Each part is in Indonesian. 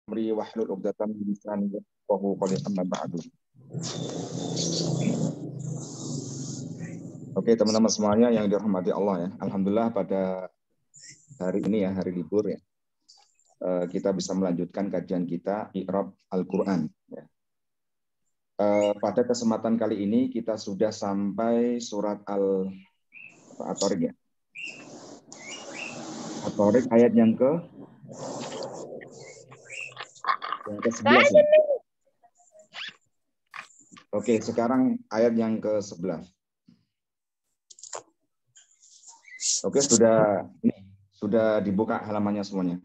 amri wahlul 'uqdatam min lisani yafqahu qawli amma ba'du. Oke, teman-teman semuanya yang dirahmati Allah ya. Alhamdulillah pada hari ini ya, hari libur ya. Kita bisa melanjutkan kajian kita I'rab Al-Qur'an ya. Pada kesempatan kali ini kita sudah sampai surat At-Tariq ya. At-Tariq ayat yang ke-11 ya. Oke, sekarang ayat yang ke-11. Oke, sudah dibuka halamannya semuanya.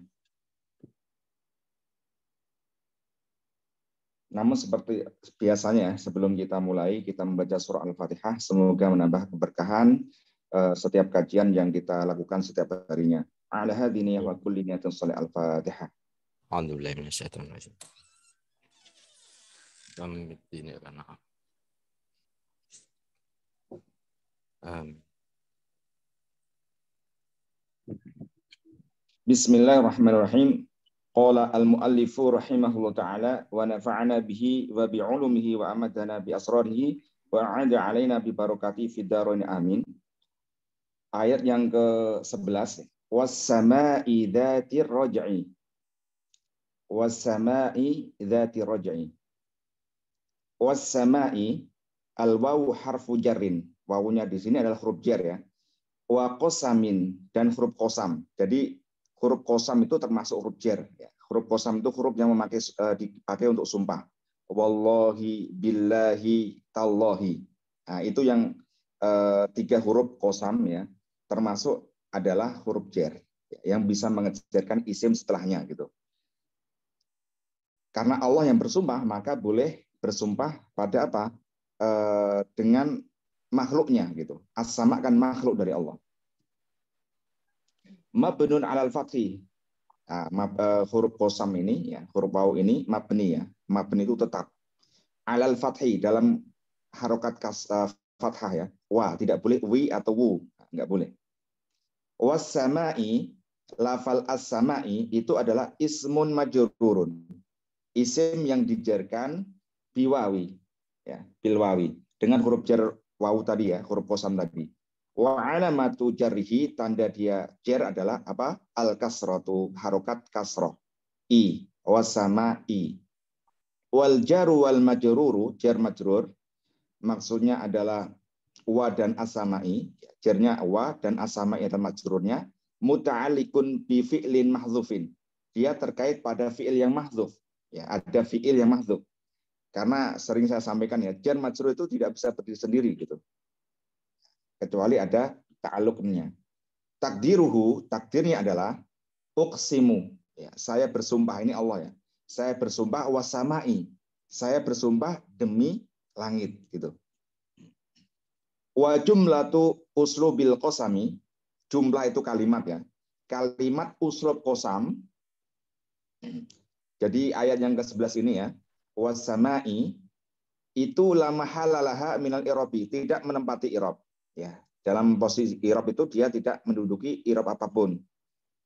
Namun seperti biasanya sebelum kita mulai kita membaca surah Al-Fatihah, semoga menambah keberkahan setiap kajian yang kita lakukan setiap harinya. Ala hadini wa kulli niyatin shalih Al-Fatihah. Alhamdulillah minasyaitonir rajim. Amin dini kana. Bismillahirrahmanirrahim. Qala al-muallifu rahimahullah ta'ala wa nafa'ana bihi wa bi'ulumihi wa amadana bi asrarihi wa a'ada alaina bi barakati fid dharain amin. Ayat yang ke-11. Was-sama'i dzatir raj'i. Was-sama'i dzatir raj'i. Was-sama'i al-wawu harfu jarrin. Wawunya di sini adalah huruf jar ya. Wa qasamin dan huruf qasam. Jadi huruf qasam itu termasuk huruf jar ya. Huruf qasam itu huruf yang dipakai untuk sumpah. Wallahi billahi tallahi. Nah, itu yang 3 huruf qasam ya. Termasuk adalah huruf jar yang bisa mengejarkan isim setelahnya gitu. Karena Allah yang bersumpah, maka boleh bersumpah pada apa? Dengan makhluknya gitu. As-sama kan makhluk dari Allah. Mabnun 'alal fathi. Nah, huruf qasam ini ya, huruf waw ini mabni ya. Mabni itu tetap. 'Alal fathi dalam harokat fathah ya. Wa, tidak boleh wi atau wu, enggak boleh. Was-sama'i, lafal as-sama'i itu adalah ismun majrurun. Isim yang dijarkan biwawi ya, bilwawi dengan huruf jar waw tadi ya, huruf qasam tadi. Wa alamatu jarrihi, tanda dia jar adalah apa? Al-kasratu, harokat kasroh. I, was-sama'i. Wal jaru wal majruru, jar majrur maksudnya adalah wa dan as-sama'i. Jarnya wa dan as-sama'i adalah majrurnya. Muta'alliqun bi fi'lin mahdzufin. Dia terkait pada fi'il yang mahdzuf. Ya, ada fi'il yang mahdzuf. Karena sering saya sampaikan ya, jar majrur itu tidak bisa berdiri sendiri gitu. Kecuali ada ta'alluqnya. Takdiruhu, takdirnya adalah uqsimu. Ya, saya bersumpah, ini Allah ya. Saya bersumpah wasama'i. Saya bersumpah demi langit gitu. Wa jumlatu uslubil qasami, jumlah itu kalimat ya. Kalimat uslub qasam. Jadi ayat yang ke-11 ini ya. Wasama'i itu la mahalalaha minal i'rabi, tidak menempati i'rab ya. Dalam posisi i'rab itu dia tidak menduduki i'rab apapun.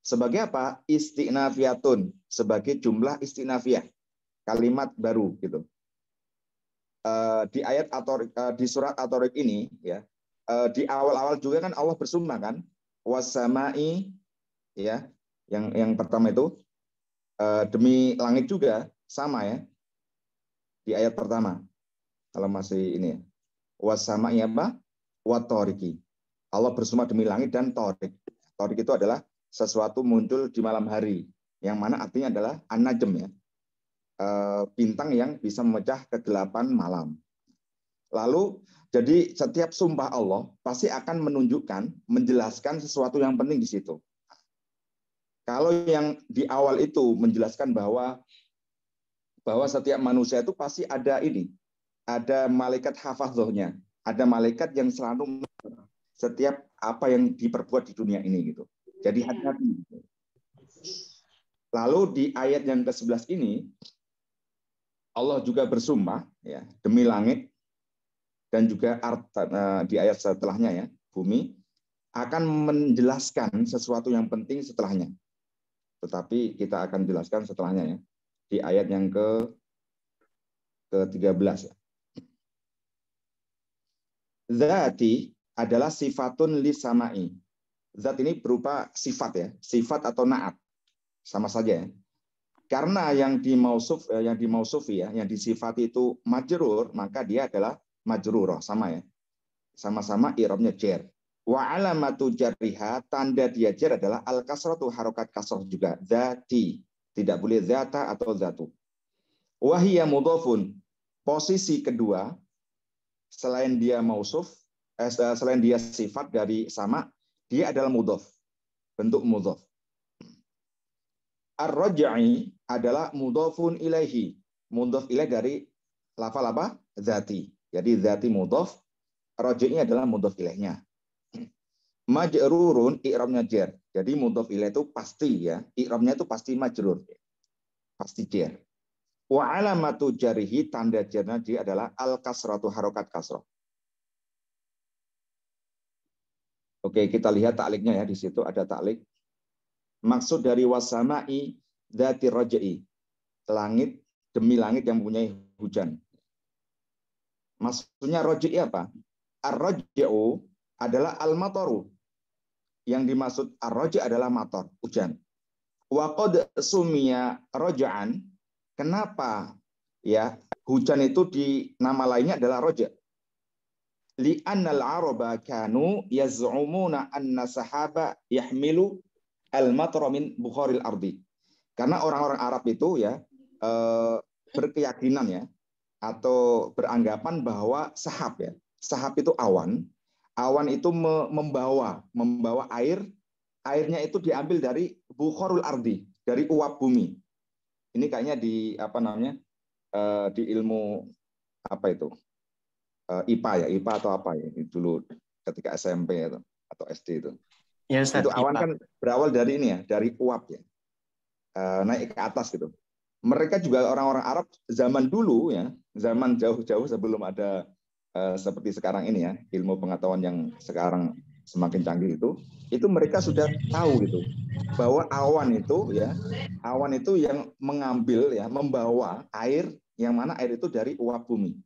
Sebagai apa? Istinafiyatun, sebagai jumlah istinafiyah. Kalimat baru gitu. Di ayat di surat At-Tariq ini ya, di awal-awal juga kan Allah bersumpah kan, wasama'i ya, yang pertama itu demi langit juga sama ya, di ayat pertama kalau masih ini ya, wasama'i apa? Wat-tariqi. Allah bersumpah demi langit dan Tariq. Tariq itu adalah sesuatu muncul di malam hari, yang mana artinya adalah an-najm ya. Bintang yang bisa memecah kegelapan malam. Lalu, jadi setiap sumpah Allah pasti akan menunjukkan, menjelaskan sesuatu yang penting di situ. Kalau yang di awal itu menjelaskan bahwa setiap manusia itu pasti ada ini, ada malaikat hafadzahnya, ada malaikat yang selalu setiap apa yang diperbuat di dunia ini gitu. Jadi hati-hati. Lalu di ayat yang ke-11 ini Allah juga bersumpah ya, demi langit dan juga di ayat setelahnya ya, bumi akan menjelaskan sesuatu yang penting setelahnya. Tetapi kita akan jelaskan setelahnya ya. di ayat yang ke-13 ya. Zati adalah sifatun lisamai. Zat ini berupa sifat ya, sifat atau naat. Sama saja ya. Karena yang dimausufi ya, yang disifati itu majrur, maka dia adalah majrurah, sama ya. Sama-sama i'rabnya jar. Wa alamatu jarriha, tanda dia jar adalah al-kasratu, harokat kasrah juga. Zati, tidak boleh zata atau zatu. Wa hiya mudhafun, posisi kedua selain dia mausuf, selain dia sifat dari sama, dia adalah mudhaf, bentuk mudhaf. Ar-raj'i adalah mudhafun ilaihi, mudhaf ilaih dari lafal apa? Zati. Jadi zati mudhaf, raj'i adalah mudhaf ilaihnya. Majrurun i'rabnya jar. Jadi mudhaf ilaih itu pasti ya, i'rabnya itu pasti majrur. Pasti jar. Wa alamatu jarihi, tanda jarnya dia adalah al-kasratu, harokat kasrah. Oke, kita lihat takliknya ya, di situ ada taklik. Maksud dari wasama'i dzati raj'i, langit demi langit yang mempunyai hujan. Maksudnya raj'i apa? Ar-raj'u adalah al-mataru. Yang dimaksud ar-raj' adalah matar, hujan. Wa qad sumiya raj'an. Kenapa ya hujan itu di nama lainnya adalah raj'? Li'annal araba kanu yaz'umuna anna sahaba yahmilu al-matara min bukharil ardi. Karena orang-orang Arab itu ya berkeyakinan ya, atau beranggapan bahwa sahab ya, sahab itu awan, awan itu membawa air, airnya itu diambil dari bukharul ardi, dari uap bumi. Ini kayaknya di apa namanya, di ilmu apa itu, IPA ya, IPA atau apa ya dulu ketika SMP atau SD itu. Ya, Ustaz, itu awan kan berawal dari ini ya, dari uap ya, naik ke atas gitu. Mereka juga orang-orang Arab zaman dulu ya, zaman jauh-jauh sebelum ada seperti sekarang ini ya, ilmu pengetahuan yang sekarang semakin canggih itu mereka sudah tahu gitu bahwa awan itu yang mengambil ya, membawa air, yang mana air itu dari uap bumi.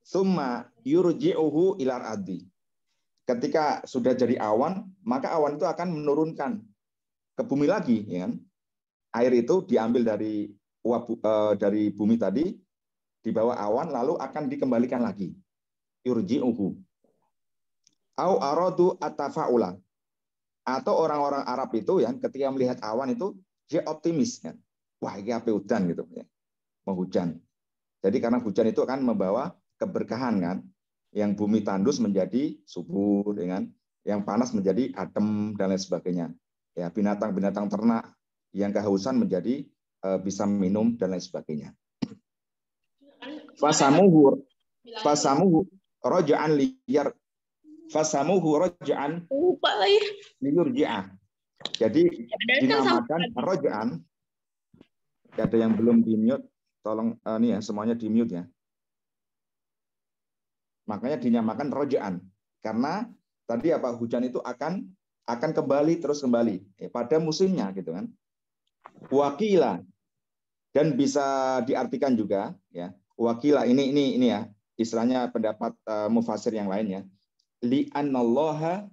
Summa yurji'uhu ilar ardi. Ketika sudah jadi awan, maka awan itu akan menurunkan ke bumi lagi, ya kan? Air itu diambil dari uap dari bumi tadi, dibawa awan, lalu akan dikembalikan lagi. Yurji'uhu. Au aradu atafaula. Atau orang-orang Arab itu yang ketika melihat awan itu dia optimis kan. Wah, ini apa hujan gitu ya. Mau hujan. Jadi karena hujan itu akan membawa keberkahan kan. Yang bumi tandus menjadi subur, dengan yang panas menjadi adem dan lain sebagainya. Ya, binatang-binatang ternak yang kehausan menjadi bisa minum dan lain sebagainya. Fasamuhu raja'an liyar fasamuhu raja'an liyurji'ah. Jadi dinamakan raja'an. Ada yang belum di-mute, tolong nih ya, semuanya di-mute ya. Makanya dinamakan rojaan, karena tadi apa, hujan itu akan kembali terus kembali pada musimnya gitu kan. Wakila, dan bisa diartikan juga ya, wakila ini ya istilahnya pendapat mufasir yang lain ya. Li'annallaha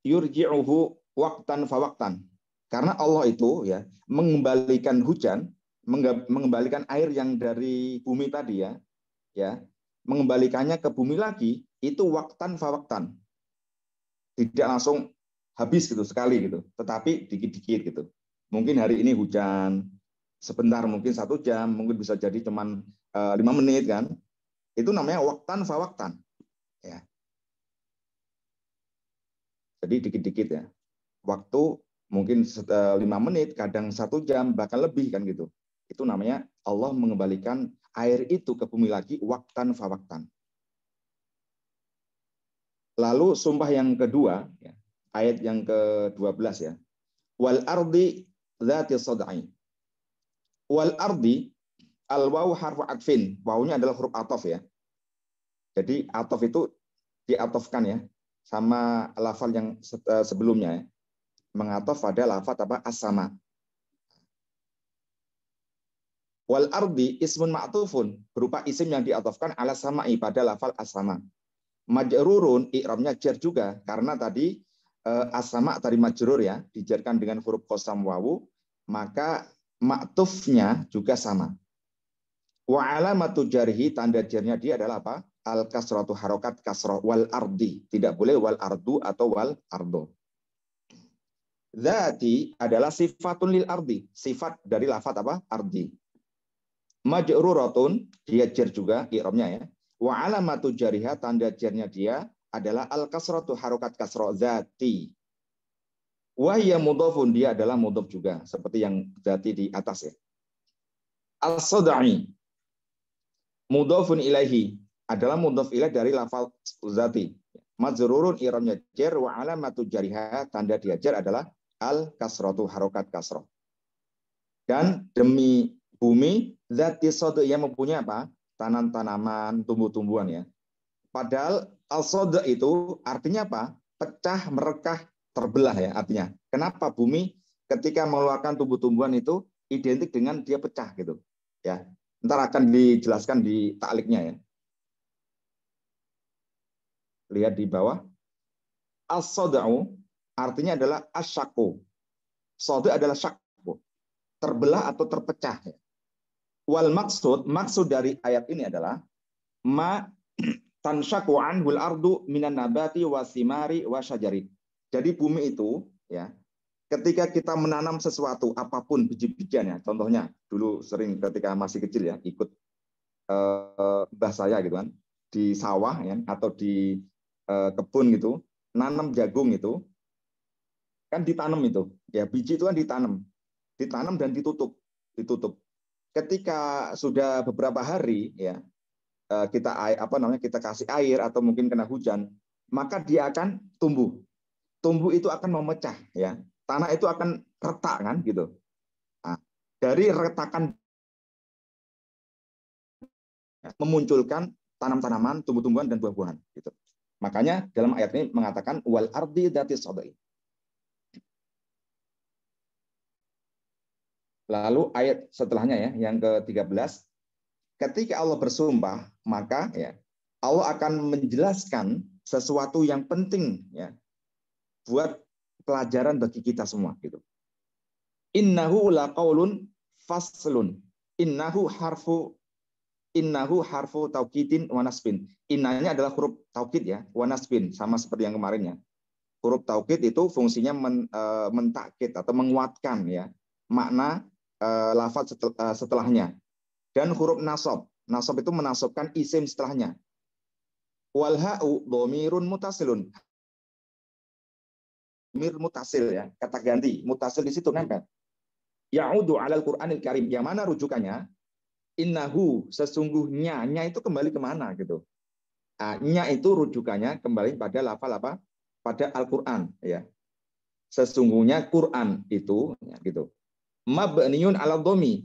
yurji'uhu waqtan fa waqtan. Karena Allah itu ya mengembalikan hujan, mengembalikan air yang dari bumi tadi ya, mengembalikannya ke bumi lagi itu waktan fawaktan, tidak langsung habis gitu sekali gitu, tetapi dikit-dikit gitu. Mungkin hari ini hujan sebentar, mungkin 1 jam, mungkin bisa jadi cuman 5 menit kan, itu namanya waktan fawaktan ya. Jadi dikit-dikit ya, waktu mungkin 5 menit, kadang 1 jam, bahkan lebih kan gitu. Itu namanya Allah mengembalikan air itu ke bumi lagi waktan fa waktan. Lalu sumpah yang kedua, ya, ayat yang ke-12 ya. Wal ardi dzati sad'i. Wal ardi, al wawu harfu atfin. Wawunya adalah huruf atof ya. Jadi atof itu diatofkan ya sama lafal yang sebelumnya ya. Mengataf pada lafaz apa? As-sama. Wal ardi ismun ma'tufun, berupa isim yang diatofkan ala sama'i pada lafal as-sama. Majrurun, i'rabnya jar juga karena tadi as-sama tadi majrur ya, dijarkan dengan huruf qasam wawu, maka ma'tufnya juga sama. Wa alamatu jarhi, tanda jarnya dia adalah apa? Al kasratu, harokat kasroh. Wal ardi, tidak boleh wal ardu atau wal ardo. Dzati adalah sifatun lil ardi, sifat dari lafaz apa? Ardi. Majruratun, dia jar juga i'rabnya ya. Wa alamatu jariha, tanda jarnya dia adalah al kasratu, harokat kasroh. Dzati. Wa hiya mudhafun, dia adalah mudhaf juga seperti yang dzati di atas ya. As-sad'i mudhafun ilaihi, adalah mudhaf ilaih dari lafal dzati. Majrurun, i'rabnya jar, wa alamatu jariha, tanda dia jar adalah al kasratu, harokat kasroh. Dan demi bumi, zati sodok, yang mempunyai apa? Tanam-tanaman, tumbuh-tumbuhan ya. Padahal al-sodok itu artinya apa? Pecah, merekah, terbelah ya artinya. Kenapa bumi ketika mengeluarkan tumbuh-tumbuhan itu identik dengan dia pecah gitu. Ya. Ntar akan dijelaskan di ta'liknya ya. Lihat di bawah. Al-sodok artinya adalah asyaku. Sodok adalah syaku. Terbelah atau terpecah ya. Wal maksud dari ayat ini adalah ma tanshaku anhul ardu minan nabati wasimari wasyajari. Jadi bumi itu ya, ketika kita menanam sesuatu apapun biji-bijian ya, contohnya dulu sering ketika masih kecil ya ikut mbah saya gitu kan di sawah ya atau di kebun gitu, nanam jagung itu kan ditanam itu ya, biji itu kan ditanam dan ditutup. Ketika sudah beberapa hari ya kita kita kasih air atau mungkin kena hujan, maka dia akan tumbuh itu akan memecah ya, tanah itu akan retak kan gitu. Nah, dari retakan memunculkan tanam-tanaman, tumbuh-tumbuhan dan buah-buahan gitu. Makanya dalam ayat ini mengatakan wal ardi dzatis sadai. Lalu ayat setelahnya ya, yang ke-13, ketika Allah bersumpah, maka ya Allah akan menjelaskan sesuatu yang penting ya buat pelajaran bagi kita semua gitu. Innahu laqaulun faslun. Innahu harfu taukidin wa nasbin. Innanya adalah huruf taukid ya, wa nasbin, sama seperti yang kemarin ya. Huruf taukid itu fungsinya mentakkid atau menguatkan ya makna lafaz setelahnya. Dan huruf nasab itu menasabkan isim setelahnya. Wal ha'u dhamirun mutasilun. Mir mutasil ya, kata ganti. Mutasil di situ nempel. Ya'udu 'alal Qur'anil Karim. Yang mana rujukannya? Innahu, sesungguhnya. Nya itu kembali kemana gitu. Nya itu rujukannya kembali pada lafal apa? Pada Al-Qur'an ya. Sesungguhnya Quran itu ya, gitu. Mabniun 'ala dhammi.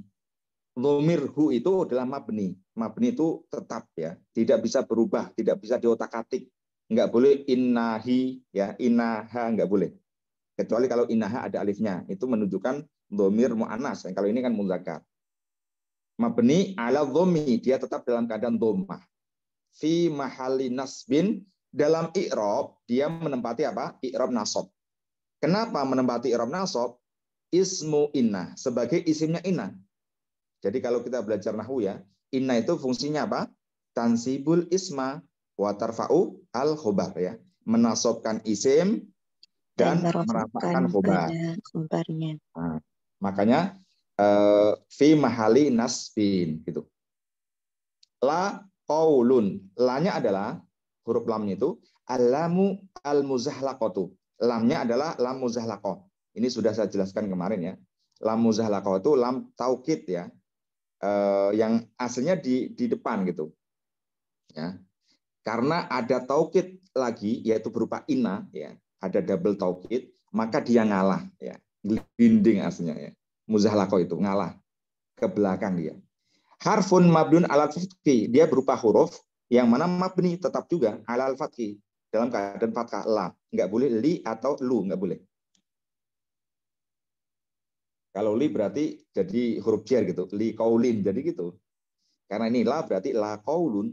Dhamirhu itu adalah mabni. Mabni itu tetap ya, tidak bisa berubah, tidak bisa diotak-atik. Enggak boleh innahi ya, innaha enggak boleh. Kecuali kalau innaha ada alifnya, itu menunjukkan dhamir muannas. Kalau ini kan muzakkar. Mabni 'ala dhammi, dia tetap dalam keadaan dhammah. Fi mahalli nasbin, dalam i'rab dia menempati apa? I'rab nasab. Kenapa menempati i'rab nasab? Ismu inna, sebagai isimnya inna. Jadi kalau kita belajar nahwu ya, inna itu fungsinya apa? Tansibul isma wa tarfa'u al khobar ya. Menasabkan isim dan merafa'kan khobar. Nah, makanya fi mahali nasbin gitu. La qaulun. La-nya adalah huruf lamnya itu alamu al-muzahlaqatu. Lamnya adalah lam muzahlaqah. Ini sudah saya jelaskan kemarin ya. Lam muzahlaqah itu lam taukid ya. Yang aslinya di depan gitu. Ya. Karena ada taukid lagi yaitu berupa inna ya. Ada double taukid, maka dia ngalah ya. Glinding aslinya ya. Muzahlaqah itu ngalah ke belakang dia. Harfun mabdun alal fathi, dia berupa huruf yang mana mabni tetap juga alal fathi dalam keadaan fathah la, enggak boleh li atau lu, enggak boleh. Kalau li berarti jadi huruf jar gitu, li qaulin jadi gitu. Karena ini la berarti la qaulun.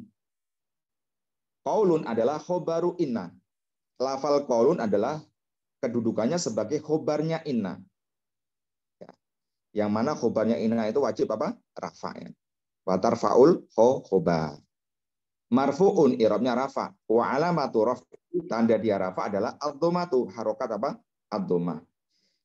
Qaulun adalah khobaru inna. Lafal qaulun adalah kedudukannya sebagai khobarnya inna. Ya. Yang mana khobarnya inna itu wajib apa? Rafa ya. Wa tarfaul khobar. Marfu'un i'rabnya rafa. Wa alamatu raf'i tanda dia rafa adalah ad-dhammatu, harokat apa? Ad-dhammah.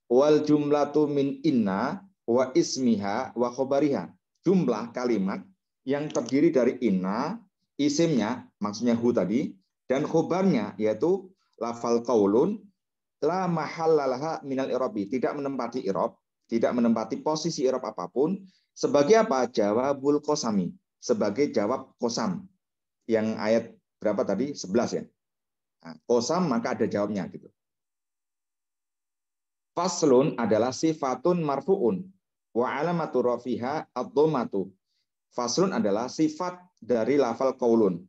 Wal jumlatu min inna wa ismiha wa khobariha. Jumlah kalimat yang terdiri dari inna, isimnya, maksudnya hu tadi, dan khobarnya, yaitu lafal qaulun, la mahallalaha minal i'rabi. Tidak menempati i'rab, tidak menempati posisi i'rab apapun. Sebagai apa? Jawabul qasami. Sebagai jawab qasam. Yang ayat berapa tadi? 11 ya. Nah, qasam maka ada jawabnya gitu. Faslun adalah sifatun marfu'un wa alamatu rafiha ad-dhammatu. Faslun adalah sifat dari lafal qaulun.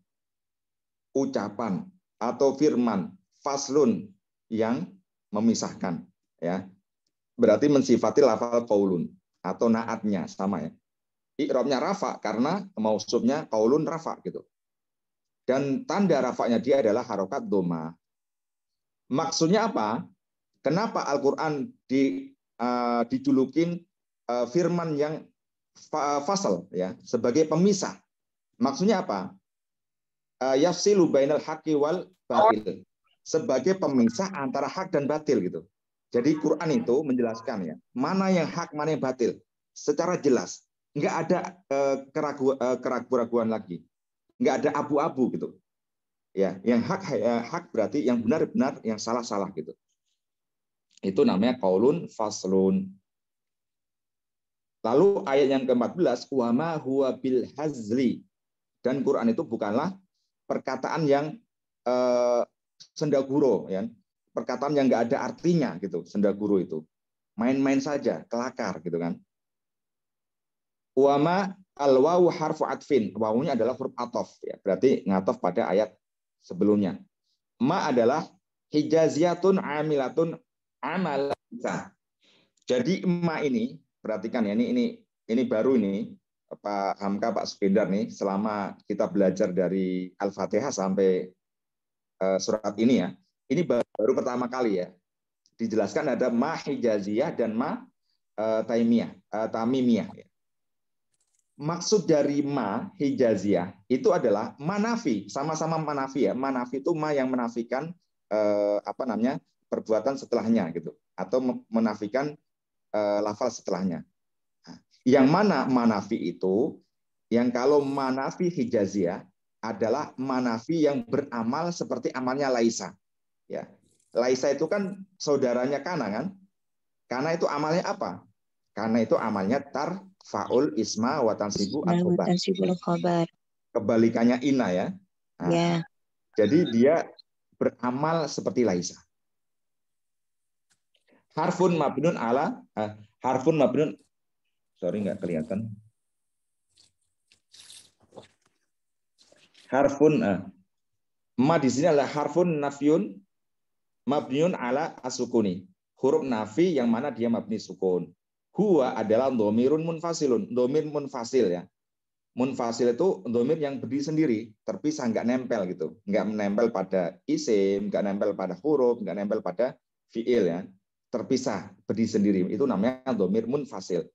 Ucapan atau firman faslun yang memisahkan ya. Berarti mensifati lafal qaulun atau naatnya sama ya. I'rabnya rafa karena mausubnya qaulun rafa gitu. Dan tanda rafanya dia adalah harokat dhamma. Maksudnya apa? Kenapa Al-Quran dijulukin firman yang fasal ya, sebagai pemisah? Maksudnya apa? Yafsilu bainal haqqi wal batil. Sebagai pemisah antara hak dan batil gitu. Jadi Quran itu menjelaskan ya, mana yang hak, mana yang batil secara jelas. Nggak ada keraguan-keraguan lagi. Nggak ada abu-abu gitu. Ya, yang hak berarti yang benar-benar, yang salah-salah gitu. Itu namanya qaulun faslun. Lalu ayat yang ke-14, wa ma huwa bil hazli. Dan Quran itu bukanlah perkataan yang sendaguro ya. Perkataan yang nggak ada artinya gitu, sendaguro itu. Main-main saja, kelakar gitu kan. Wa ma al-wawu harfu atfin. Wawunya adalah huruf atof ya. Berarti ngatof pada ayat sebelumnya. Ma adalah hijaziyatun amilatun amalisa. Jadi ma ini, perhatikan ya, ini baru ini Pak Hamka, Pak Sukendar nih, selama kita belajar dari Al-Fatihah sampai surat ini ya, ini baru pertama kali ya dijelaskan ada ma hijaziyah dan ma tamimiyah. Maksud dari ma hijaziyah itu adalah manafi, sama-sama manafi ya. Manafi itu ma yang menafikan perbuatan setelahnya gitu, atau menafikan lafal setelahnya. Yang mana manafi itu, yang kalau manafi hijaziyah adalah manafi yang beramal seperti amalnya Laisa. Ya, Laisa itu kan saudaranya Kana kan? Kana itu amalnya apa? Karena itu amalnya tarfaul isma wa tansibu al-khobar. Kebalikannya ina ya. Nah, ya. Jadi dia beramal seperti Laisa. Harfun mabnun ala harfun mabnun, sorry nggak kelihatan. Harfun ma di sini adalah harfun nafyun mabniun ala asukuni. Huruf nafi yang mana dia mabni sukun. Huwa adalah domirun munfasilun, domir munfasil ya. Munfasil itu domir yang berdiri sendiri, terpisah, nggak nempel gitu, nggak menempel pada isim, nggak nempel pada huruf, nggak nempel pada fiil ya, terpisah, berdiri sendiri. Itu namanya domir munfasil.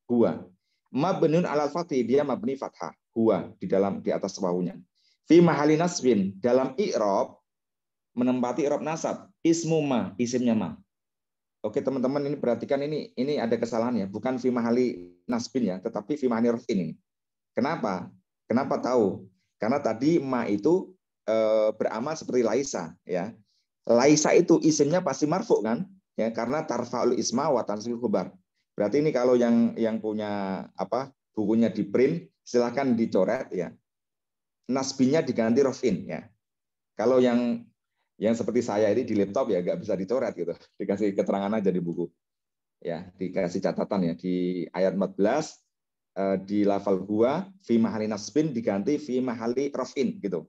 Huwa. Mabniun alal fathi, dia mabni fathah. Huwa di atas wawunya. Fi mahali nasbin, dalam i'rab menempati i'rab nasab. Ismu ma, isimnya ma. Oke teman-teman, ini perhatikan, ini ada kesalahan ya, bukan fi mahali nasbin ya, tetapi fi mahali raf'in ini. Kenapa? Kenapa tahu? Karena tadi ma itu beramal seperti Laisa ya. Laisa itu isimnya pasti marfu kan? Ya, karena tarfa'ul isma wa tansibul khabar. Berarti ini kalau yang punya bukunya di print, silahkan dicoret ya. Nasbinya diganti raf'in ya. Kalau yang seperti saya ini di laptop ya nggak bisa dicoret gitu. Dikasih keterangan aja di buku. Ya, dikasih catatan ya di ayat 14 di lafal huwa fi mahali nasbin diganti fi mahali raf'in gitu.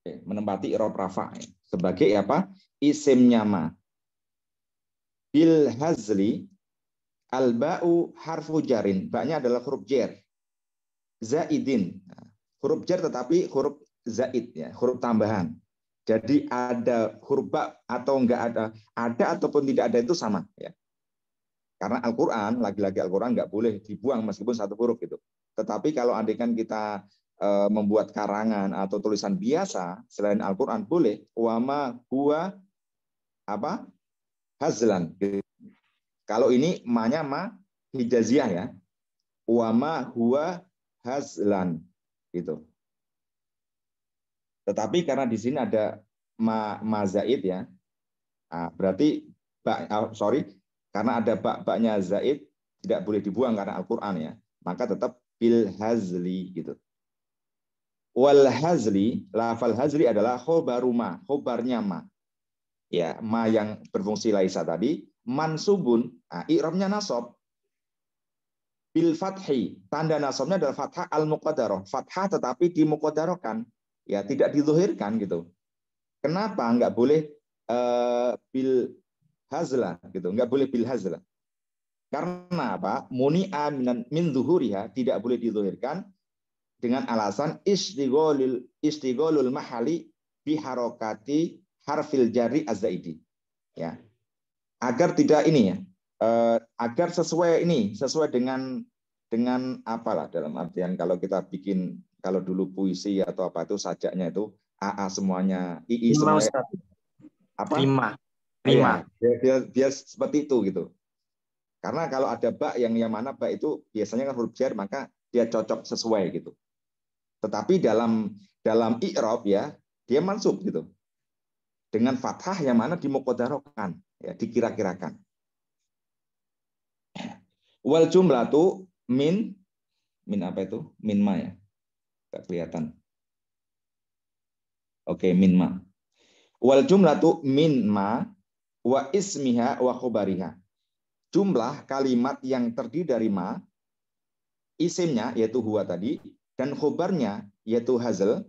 Menempati i'rab rafa sebagai apa? Isimnya ma. bil hazli al-ba'u harfu jarin. Ba'nya adalah huruf jar. Zaidin. Huruf jar tetapi huruf zaid ya, huruf tambahan. Jadi ada huruf ba atau enggak ada ataupun tidak ada itu sama ya. Karena Al-Qur'an, lagi-lagi Al-Qur'an enggak boleh dibuang meskipun satu huruf gitu. Tetapi kalau andaikan kita membuat karangan atau tulisan biasa selain Al-Qur'an boleh. Wama huwa apa? Hazlan. Kalau ini ma-nya ma hijaziah ya. Wama huwa hazlan gitu. Tetapi karena di sini ada ma zaid ya. Nah, berarti karena ada baknya zaid tidak boleh dibuang karena Al-Qur'an ya. Maka tetap bil hazli gitu. Wal hazli, lafal hazli adalah khobaru ma, khobarnya ma. Ya, ma yang berfungsi laisa tadi mansubun, i'rabnya nasab. Bil fathi, tanda nasabnya adalah fathah al-muqaddarah. Fathah tetapi dimuqaddarahkan, ya tidak dizuhirkan gitu. Kenapa enggak boleh bil hazla gitu? Enggak boleh bil hazla. Karena apa? Muni'a min zuhuriha, tidak boleh dizuhirkan dengan alasan istigholul mahali bi harokati harfil jari az-zaidi. Ya. Agar tidak ini ya. Agar sesuai dengan apalah, dalam artian kalau kita bikin, kalau dulu puisi atau apa itu sajaknya itu AA semuanya, II semuanya apa? Rima. Biar seperti itu gitu. Karena kalau ada bak yang mana bak itu biasanya kan huruf jar, maka dia cocok sesuai gitu. Tetapi dalam i'rab ya dia mansub gitu. Dengan fathah yang mana dimuqaddarahkan, ya dikira-kirakan. Wal jumlatu min apa itu? Min ma ya. Enggak kelihatan. Oke, min ma. Wal jumlatu min ma wa ismiha wa khobariha. Jumlah kalimat yang terdiri dari ma, isimnya yaitu huwa tadi, dan khobarnya yaitu hazal,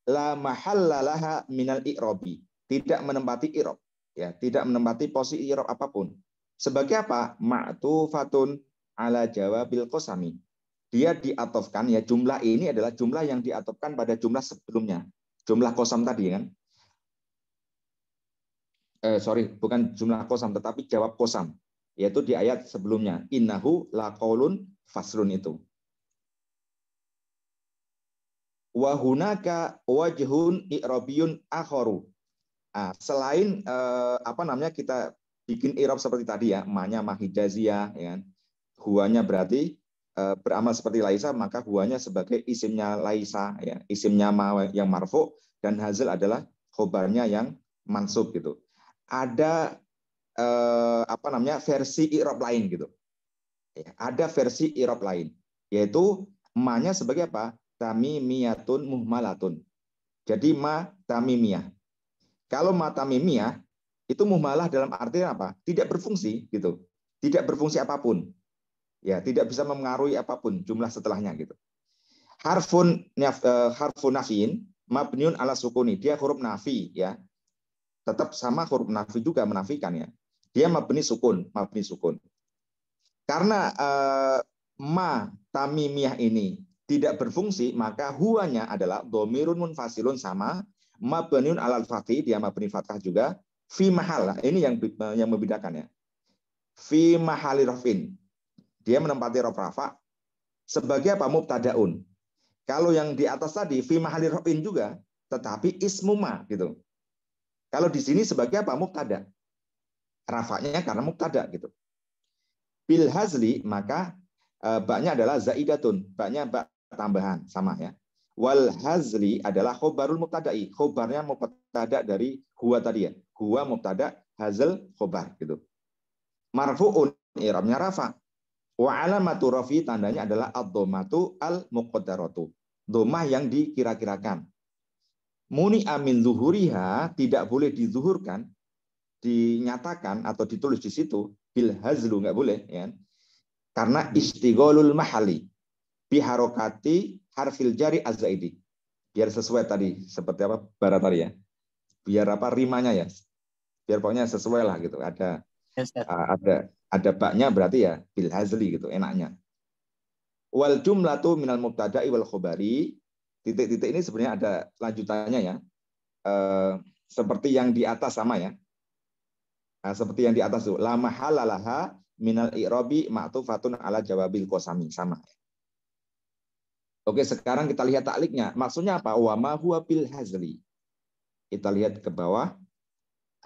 la mahallalaha minal i'robi, tidak menempati i'rob, ya, tidak menempati posisi i'rob apapun. Sebagai apa? Ma'tufatun ala jawabil qasami. Dia diatofkan, ya, jumlah ini adalah jumlah yang diatofkan pada jumlah sebelumnya. Jumlah qasam tadi kan. Bukan jumlah qasam tetapi jawab qasam, yaitu di ayat sebelumnya. Innahu laqaulun faslun itu. Wa hunaka wajhun i'rabiyun akharu. Selain kita bikin i'rab seperti tadi ya, ma-nya ma hijaziyah ya kan. Huwanya berarti beramal seperti laisa, maka huwanya sebagai isimnya laisa ya, isimnya ma yang marfu, dan hazal adalah khobarnya yang mansub gitu. Ada versi i'rab lain gitu. Ya, ada versi i'rab lain, yaitu ma-nya sebagai apa? Tamimiyatun muhmalatun. Jadi ma tamimiyah. Kalau ma tamimiyah itu muhmalah dalam artian apa? Tidak berfungsi gitu. Tidak berfungsi apapun. Ya, tidak bisa mempengaruhi apapun jumlah setelahnya gitu. Harfun nafiin mabniun ala sukuni. Dia huruf nafi ya. Tetap sama huruf nafi juga, menafikan ya. Dia mabni sukun. Karena ma tamimiyah ini tidak berfungsi, maka huwanya adalah dhamirun munfasilun, sama mabniun alal fathi, dia mabni fathah juga, fi mahal. Ini yang membedakan ya. Fi mahali rafin. Dia menempati raf rafa sebagai apa? Mubtadaun. Kalau yang di atas tadi fi mahali rafin juga, tetapi ismu ma gitu. Kalau di sini sebagai apa? Mubtada. Rafanya karena mubtada gitu. Bil hazli, maka baknya adalah zaidatun, baknya bak tambahan sama ya. Wal hazli adalah khobarul mubtada'i, khobarnya mubtada dari huwa tadi ya. Huwa mubtada, hazal khobar gitu. Marfu'un, i'rabnya rafa. Wa alamatu rafi, tandanya adalah ad-dhammatu al-muqaddaratu. Dhammah yang dikira-kirakan. Muni amin zuhuriha, tidak boleh dizuhurkan, dinyatakan atau ditulis di situ. Bil hazlu, nggak boleh ya. Karena istigholul mahali biharokati harfil jari az-zaidi. Biar sesuai tadi, seperti apa barat tadi ya. Biar apa rimanya ya. Biar pokoknya sesuai lah gitu. Ada Yes, Ustaz. Ada baknya berarti ya bil hazli gitu enaknya. Wal jumlatu minal mubtada'i wal khobari. Titik-titik ini sebenarnya ada lanjutannya ya. Seperti yang di atas sama ya. Seperti yang di atas tuh. La mahalalaha minal i'rabi ma'tufatun ala jawabil qasami sama. Oke, sekarang kita lihat takliknya. Maksudnya apa? Wa ma huwa bil hazli. Kita lihat ke bawah.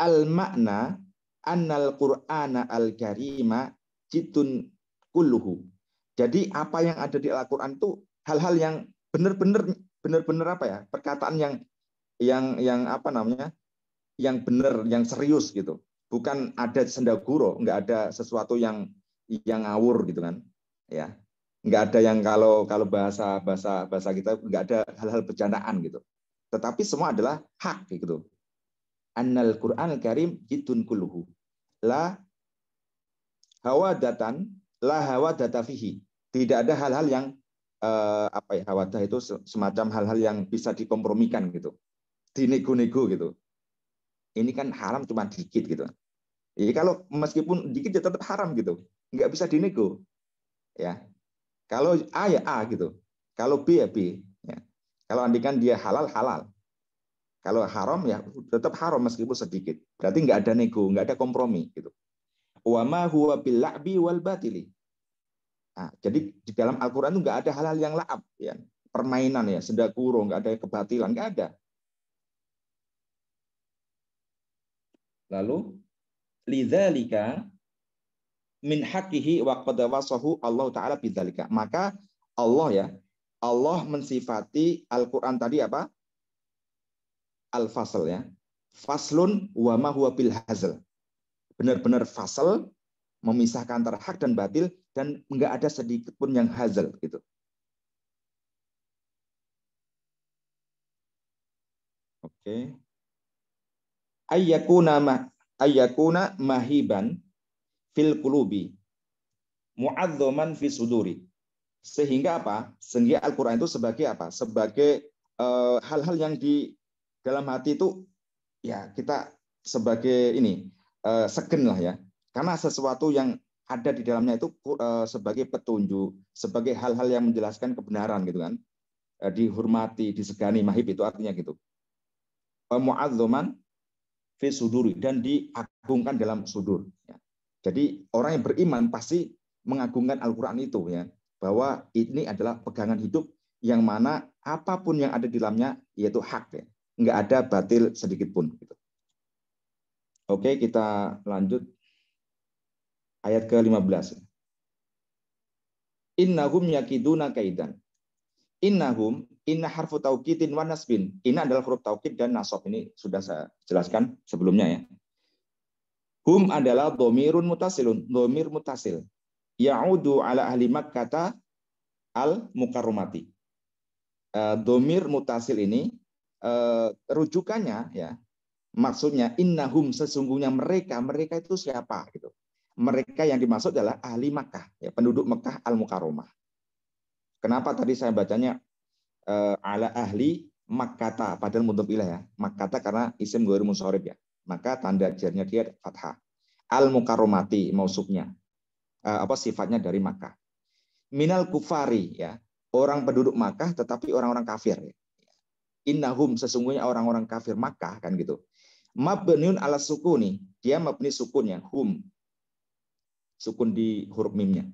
Al makna annal qur'ana al karima jitun kulluhu. Jadi apa yang ada di Al-Qur'an itu hal-hal yang benar-benar apa ya? Perkataan yang apa namanya? Yang benar, yang serius gitu. Bukan ada sendaguro, enggak ada sesuatu yang ngawur gitu kan. Ya. Enggak ada yang kalau bahasa kita enggak ada hal-hal bercandaan gitu. Tetapi semua adalah hak gitu. Annal Qur'anul Karim jidun kulluhu. La hawadata fihi. Tidak ada hal-hal yang hawadah itu semacam hal-hal yang bisa dikompromikan gitu. Dinego-nego gitu. Ini kan haram cuma dikit gitu. Jadi kalau meskipun dikit ya tetap haram gitu. Enggak bisa dinego. Ya. Kalau A ya A gitu. Kalau B ya B. Ya. Kalau andikan dia halal, halal. Kalau haram ya tetap haram meskipun sedikit. Berarti nggak ada nego, nggak ada kompromi gitu. Wa ma huwa bil la'bi wal batili. Nah, jadi di dalam Al-Qur'an itu nggak ada hal-hal yang la'ab ya. Permainan ya, sendaguro, nggak ada kebatilan, nggak ada. Lalu lidzalika min haqqihi wa qad wasahu Allah taala bidzalika. Maka Allah mensifati Al-Qur'an tadi apa? Al-fasl ya. Faslun wa ma huwa bil hazl. Benar-benar fasal memisahkan antara hak dan batil dan enggak ada sedikit pun yang hazl gitu. Oke. Ayyakuna mahiban fil qulubi mu'azzaman fi suduri. Sehingga apa? Sehingga Al-Qur'an itu sebagai apa? Sebagai hal-hal yang di dalam hati itu ya kita sebagai ini segen lah ya, karena sesuatu yang ada di dalamnya itu sebagai petunjuk, sebagai hal-hal yang menjelaskan kebenaran gitu kan, dihormati, disegani. Mahib itu artinya gitu, mu'azzaman fi suduri, dan diagungkan dalam sudur ya. Jadi orang yang beriman pasti mengagungkan Al-Qur'an itu ya, bahwa ini adalah pegangan hidup yang mana apapun yang ada di dalamnya yaitu hak ya. Nggak ada batil sedikit pun. Oke, kita lanjut ayat ke-15. Innahum yakiduna kaidan. Inna harfu taukidin wa nasbin. Inna adalah huruf taukid dan nasab. Ini sudah saya jelaskan sebelumnya ya. Hum adalah domirun mutasilun. Domir mutasil. Ya'udu ala ahli Makkata al-mukarrumati. Domir mutasil ini rujukannya ya, maksudnya innahum, sesungguhnya mereka itu siapa gitu. Mereka yang dimaksud adalah ahli Makkah ya, penduduk Mekah al-Mukarramah. Kenapa tadi saya bacanya ala ahli Makkata padahal mudhof ilaih ya. Makkata karena isim ghair munsharif ya. Maka tanda jarnya dia fathah. Al-Mukarramati mausufnya. Sifatnya dari Makkah. Minal kufari ya. Orang penduduk Makkah tetapi orang-orang kafir ya. Innahum, sesungguhnya orang-orang kafir Makkah kan gitu. Mabniun ala sukuni, dia mabni sukunnya hum. Sukun di huruf mimnya.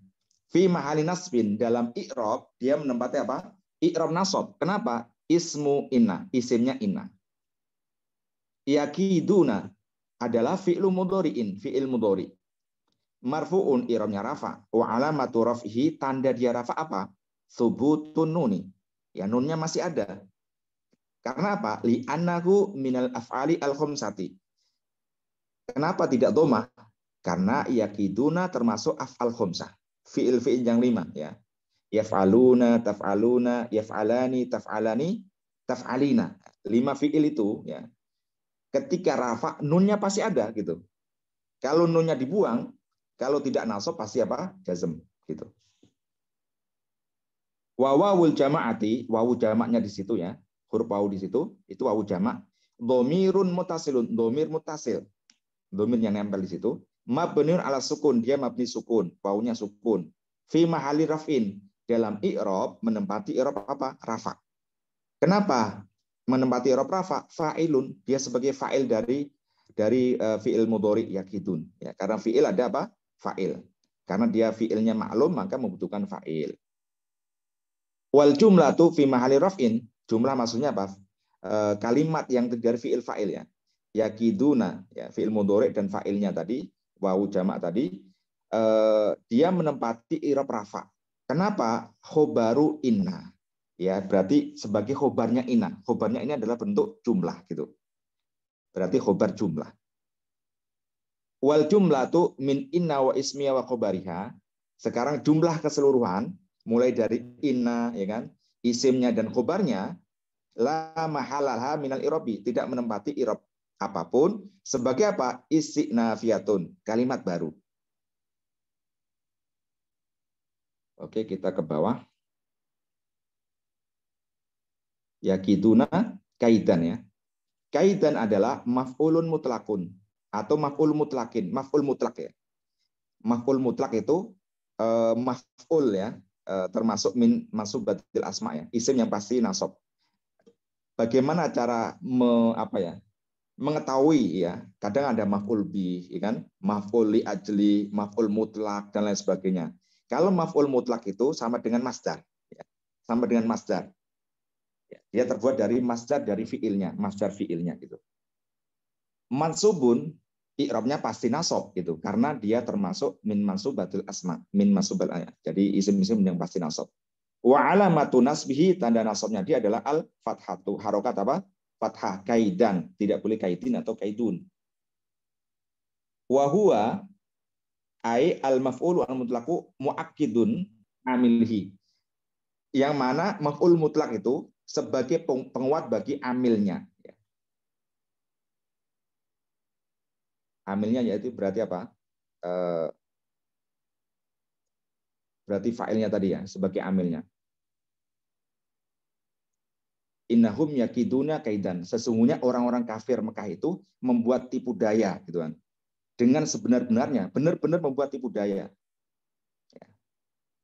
Fi mahali nasbin, dalam i'rab dia menempati apa? I'rab nasab. Kenapa? Ismu inna, isimnya inna. Yakiduna adalah fi'lu mudhari'in, fi'il mudhari. Marfu'un, i'rabnya rafa. Wa alamatu raf'ihi, tanda dia rafa apa? Thubutun nuni. Ya, nunnya masih ada. Karena apa? Li'annahu minal af'ali al-khamsati. Kenapa tidak dhamma? Karena yakiduna termasuk af'al khamsah. Fi'il yang 5 ya. Yaf'aluna, taf'aluna, yaf'alani, taf'alani, taf'alina. 5 fi'il itu ya. Ketika rafa, nunnya pasti ada gitu. Kalau nunnya dibuang, kalau tidak nasab pasti apa? Jazm gitu. Wawul jama'ati, wawu jamaknya di situ ya. Huruf wawu di situ, itu wawu jamak. Domirun mutasilun, domir mutasil. Domir yang nempel di situ. Mabniun ala sukun, dia mabni sukun, wawunya sukun. Fi mahali raf'in, dalam i'rab menempati i'rab apa? Rafa. Kenapa menempati i'rab rafa? Fa'ilun, dia sebagai fa'il dari fi'il mudhari yakidun. Ya, karena fi'il ada apa? Fa'il. Karena dia fi'ilnya maklum maka membutuhkan fa'il. Wal jumlatu fi mahali raf'in, jumlah maksudnya apa? Kalimat yang dari fi'il fa'il ya. Yakiduna, ya, fi'il mudhari dan fa'ilnya tadi, wawu jamak tadi, dia menempati i'rab rafa. Kenapa? Khobaru inna. Ya, berarti sebagai khobarnya inna. Khobarnya ini adalah bentuk jumlah gitu. Berarti khobar jumlah. Wal jumlatu min inna wa ismiya wa khobariha. Sekarang jumlah keseluruhan mulai dari inna, ya kan, isimnya dan khobarnya, la mahalaha minal irobi, tidak menempati irob apapun, sebagai apa? Istiqnafiyatun, kalimat baru. Oke, kita ke bawah. Yakiduna kaidan ya. Kaidan adalah maf'ulun mutlakun atau maf'ul mutlakin, maf'ul mutlak ya. Maf'ul mutlak itu maf'ul ya, termasuk min masubatil asma ya, isim yang pasti nasab. Bagaimana cara mengetahui ya? Kadang ada maf'ul bih, ya kan? Maf'ul li ajli, maf'ul mutlak dan lain sebagainya. Kalau maf'ul mutlak itu sama dengan masdar, ya. Sama dengan masdar. Dia terbuat dari masdar dari fiilnya, masdar fiilnya gitu. Mansubun i'rabnya pasti nasab gitu karena dia termasuk min mansubatil asma, min mansubal ayat. Jadi isim-isim yang pasti nasab. Wa alamatu nasbihi, tanda nasabnya dia adalah al fathatu, harokat apa? Fathah, kaidan, tidak boleh kaidin atau kaidun. Wa huwa ai al maf'ulu al mutlaqu muakkidun amilhi. Yang mana maf'ul mutlak itu sebagai penguat bagi amilnya. Amilnya yaitu berarti apa? Berarti fa'ilnya tadi ya, sebagai amilnya. Innahum yakiduna kaidan. Sesungguhnya orang-orang kafir Mekah itu membuat tipu daya, gitu kan. Dengan sebenar-benarnya, benar-benar membuat tipu daya.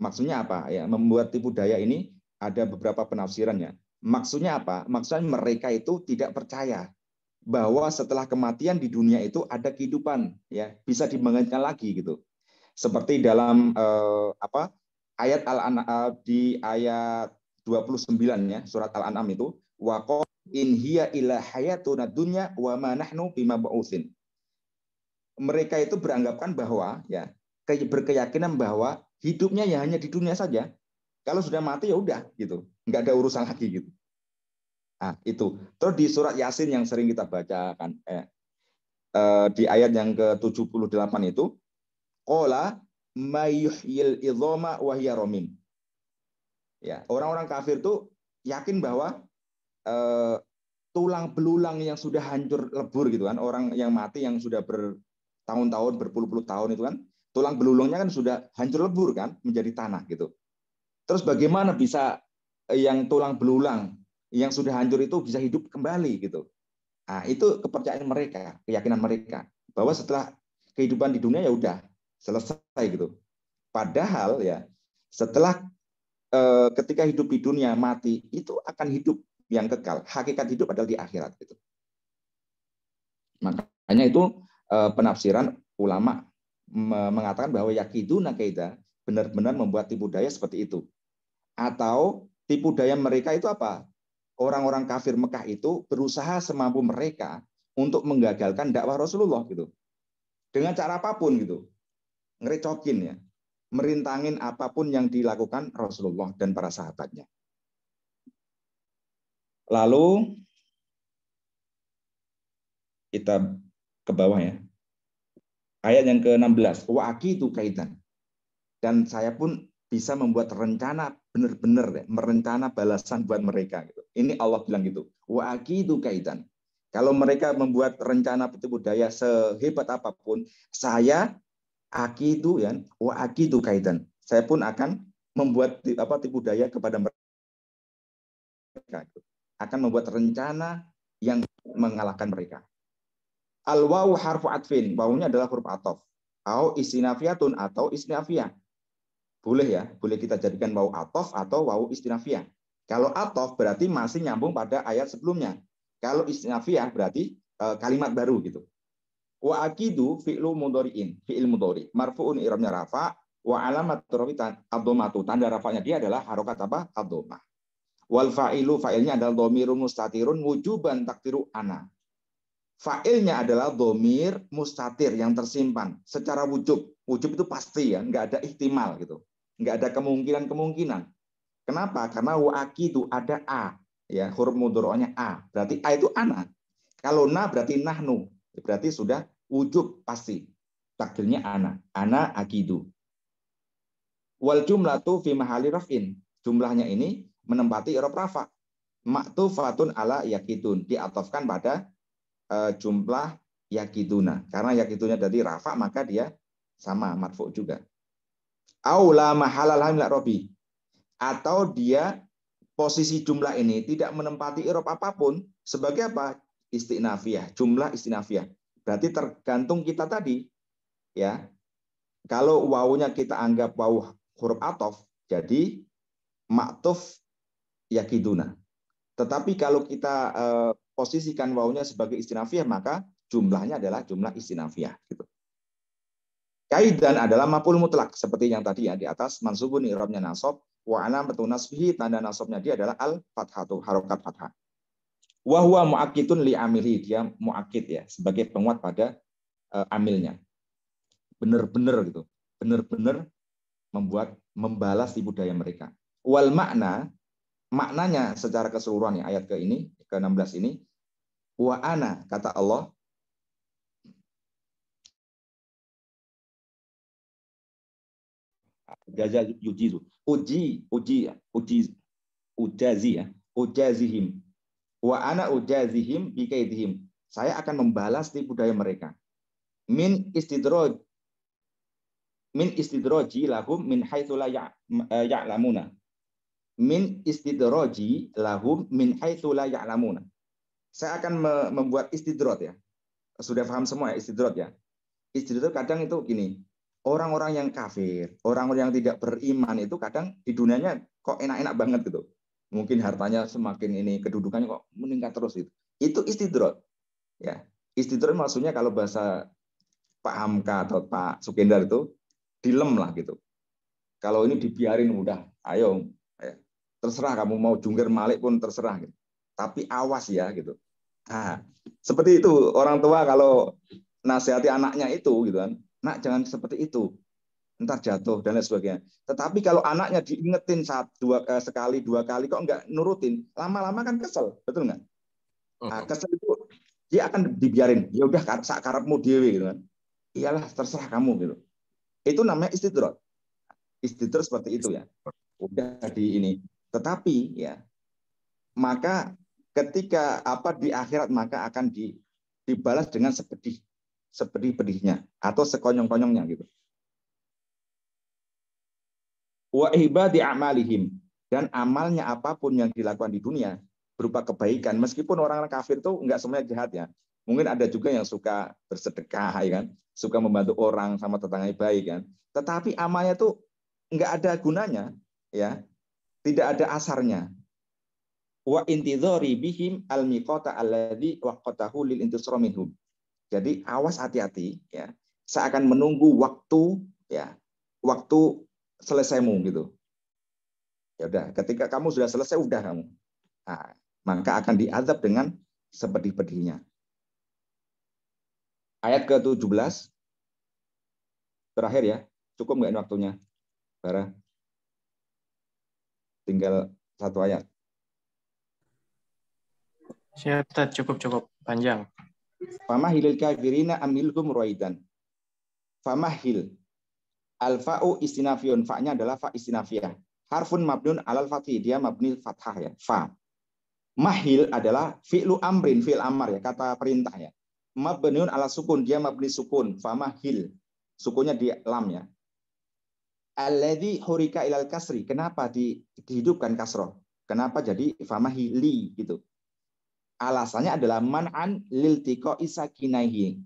Maksudnya apa? Ya, membuat tipu daya ini ada beberapa penafsirannya. Maksudnya apa? Maksudnya mereka itu tidak percaya bahwa setelah kematian di dunia itu ada kehidupan, ya, bisa dibangkitkan lagi gitu. Seperti dalam ayat di ayat 29 ya, surat Al-An'am itu, wa qul in hiya illa hayatuna dunya wa ma nahnu bimab'utsin. Mereka itu beranggapan bahwa ya, berkeyakinan bahwa hidupnya ya hanya di dunia saja. Kalau sudah mati ya udah gitu, nggak ada urusan lagi gitu. Nah, itu. Terus di surat Yasin yang sering kita baca kan, di ayat yang ke-78 itu, qala mayyuhyil idzama wa hiya ramim. Ya, orang-orang kafir itu yakin bahwa tulang belulang yang sudah hancur lebur gitu kan, orang yang mati yang sudah bertahun-tahun, berpuluh-puluh tahun itu kan, tulang belulangnya kan sudah hancur lebur kan, menjadi tanah gitu. Terus bagaimana bisa yang tulang belulang yang sudah hancur itu bisa hidup kembali gitu. Nah, itu kepercayaan mereka, keyakinan mereka bahwa setelah kehidupan di dunia ya udah selesai gitu. Padahal ya setelah ketika hidup di dunia mati itu akan hidup yang kekal. Hakikat hidup adalah di akhirat gitu. Makanya itu penafsiran ulama mengatakan bahwa yakiduna kaida benar-benar membuat tipu daya seperti itu. Atau tipu daya mereka itu apa? Orang-orang kafir Mekah itu berusaha semampu mereka untuk menggagalkan dakwah Rasulullah gitu. Dengan cara apapun gitu. Ngerecokin ya. Merintangin apapun yang dilakukan Rasulullah dan para sahabatnya. Lalu kita ke bawah ya. Ayat yang ke-16. Wa aqidu kaidan. Dan saya pun bisa membuat rencana benar-benar merencana balasan buat mereka gitu. Ini Allah bilang gitu. Wa aqidu kaidan. Kalau mereka membuat rencana tipu daya sehebat apapun, saya aqidu ya, wa aqidu kaidan. Saya pun akan membuat tipu daya kepada mereka. Akan membuat rencana yang mengalahkan mereka. Al-wawu harfu atfin. Wawunya adalah huruf ataf. Au istinafiyatun atau istinafiyah. Boleh ya, boleh kita jadikan wawu atof atau wawu istinafiyah. Kalau atof berarti masih nyambung pada ayat sebelumnya. Kalau istinafiyah berarti kalimat baru gitu. Wa akidu fi'lu mudhari'in, fi'il mudhari. Marfu'un i'rabnya rafa, wa alamat rafi ad-dhammatu. Tanda rafanya dia adalah harokat apa? Ad-dhammah. Wal fa'ilu, fa'ilnya adalah dhamirun mustatirun wujuban takdiru ana. Fa'ilnya adalah dhamir mustatir yang tersimpan secara wujub. Wujub itu pasti ya, nggak ada ihtimal gitu. Nggak ada kemungkinan-kemungkinan. Kenapa? Karena wa akidu ada a, ya huruf mudhari'nya a. Berarti a itu ana. Kalau na berarti nahnu. Berarti sudah wujub pasti. Takdirnya ana. Ana akidu. Wal jumlatu fi mahali raf'in. Jumlahnya ini menempati i'rab rafa. Ma'tufatun ala yakidun. Diatofkan pada jumlah yakiduna. Karena yakiduna dari rafa maka dia sama marfu juga. Aula mahalalah min robi. Atau dia posisi jumlah ini tidak menempati i'rab apapun sebagai apa? Istinafiyah, jumlah istinafiyah. Berarti tergantung kita tadi, ya. Kalau wawunya kita anggap wawu huruf atof, jadi maktuf yakiduna. Tetapi kalau kita posisikan wawunya sebagai istinafiyah, maka jumlahnya adalah jumlah istinafiyah. Gitu. Kaidan adalah maf'ul mutlak seperti yang tadi ya di atas, mansubun i'rabnya nasab, wa alamatu nasbihi, tanda nasabnya dia adalah al-fathatu, harokat fathah. Wa huwa mu'akkidun li amili, dia mu'akkid ya, sebagai penguat pada amilnya. Benar-benar gitu. Benar-benar membalas tipu daya mereka. Wal maknanya secara keseluruhan ya, ayat ke-16 ini, wa ana, kata Allah, jaza yujizu, ujazihim. Wa ana ujazihim bikaidihim. Saya akan membalas tipu daya mereka. Min istidroji lahum min haitsu la ya'lamuna. Min istidroji lahum min haitsu la ya'lamuna. Saya akan membuat istidroj ya. Sudah paham semua ya istidroj ya. Istidroj kadang itu gini. Orang-orang yang kafir, orang-orang yang tidak beriman itu kadang di dunianya kok enak-enak banget gitu. Mungkin hartanya semakin ini, kedudukannya kok meningkat terus gitu. Itu istidroj. Ya. Istidroj maksudnya kalau bahasa Pak Hamka atau Pak Sukendar itu dilem lah gitu. Kalau ini dibiarin udah, ayo, terserah kamu mau jungkir malik pun terserah gitu. Tapi awas ya gitu. Nah, seperti itu orang tua kalau nasihati anaknya itu gitu kan. Nak jangan seperti itu. Ntar jatuh dan lain sebagainya. Tetapi kalau anaknya diingetin sekali, dua kali kok nggak nurutin, lama-lama kan kesel, betul nggak? Nah, kesel itu dia akan dibiarin. Ya udah sakarepmu dhewe gitu kan. Iyalah terserah kamu gitu. Itu namanya istidroj. Istidroj seperti itu ya. Udah di ini. Tetapi ya maka ketika di akhirat maka akan dibalas dengan sepedih-pedihnya atau sekonyong-konyongnya gitu. Wa ibadi a'malihim, dan amalnya apapun yang dilakukan di dunia berupa kebaikan, meskipun orang kafir itu enggak semuanya jahat ya. Mungkin ada juga yang suka bersedekah ya kan, suka membantu orang sama tetangganya baik kan. Tetapi amalnya itu enggak ada gunanya ya. Tidak ada asarnya. Wa intidhari bihim al-miqata alladhi waqatahu lil intisra minhum. Jadi awas hati-hati ya. Saya akan menunggu waktu ya. Waktu selesaimu gitu. Ya udah, ketika kamu sudah selesai udah kamu. Nah, maka akan diazab dengan sepedih-pedihnya. Ayat ke-17 terakhir ya. Cukup nggak ini waktunya? Bara. Tinggal satu ayat. Siap, cukup panjang. Famahilil kafirina amilhum ruaidan. Famahil. Al-fa'u istinafiyun. Fa'nya adalah fa istinafiyah. Harfun mabnun alal fathi. Dia mabni fathah ya. Fa. Mahil adalah fi'lu amrin. Fi'l amar ya. Kata perintah ya. Mabniun ala sukun. Dia mabni sukun. Famahil. Sukunnya di lam ya. Alladhi hurika ilal kasri. Kenapa dihidupkan kasroh? Kenapa jadi famahili gitu? Alasannya adalah man'an lil tiqo isakinaihi.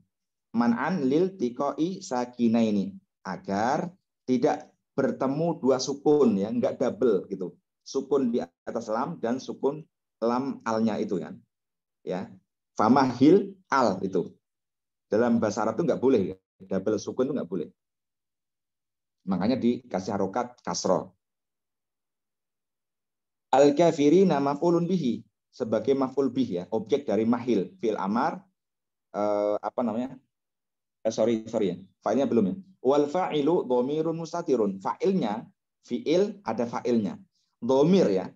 man'an lil tiqoi sakinaini, agar tidak bertemu dua sukun ya, enggak double gitu. Sukun di atas lam dan sukun lam alnya itu kan. Ya. Famahil al itu. Dalam bahasa Arab itu enggak boleh ya. Double sukun itu enggak boleh. Makanya dikasih harokat kasroh. Al-kafirina maf'ulun bihi, sebagai maf'ul bih ya, objek dari mahil, fi'il amar, sorry ya, fa'ilnya belum ya. Wal fa'ilu dhamirun mustatirun. Fa'ilnya, fi'il ada fa'ilnya. Dhamir ya,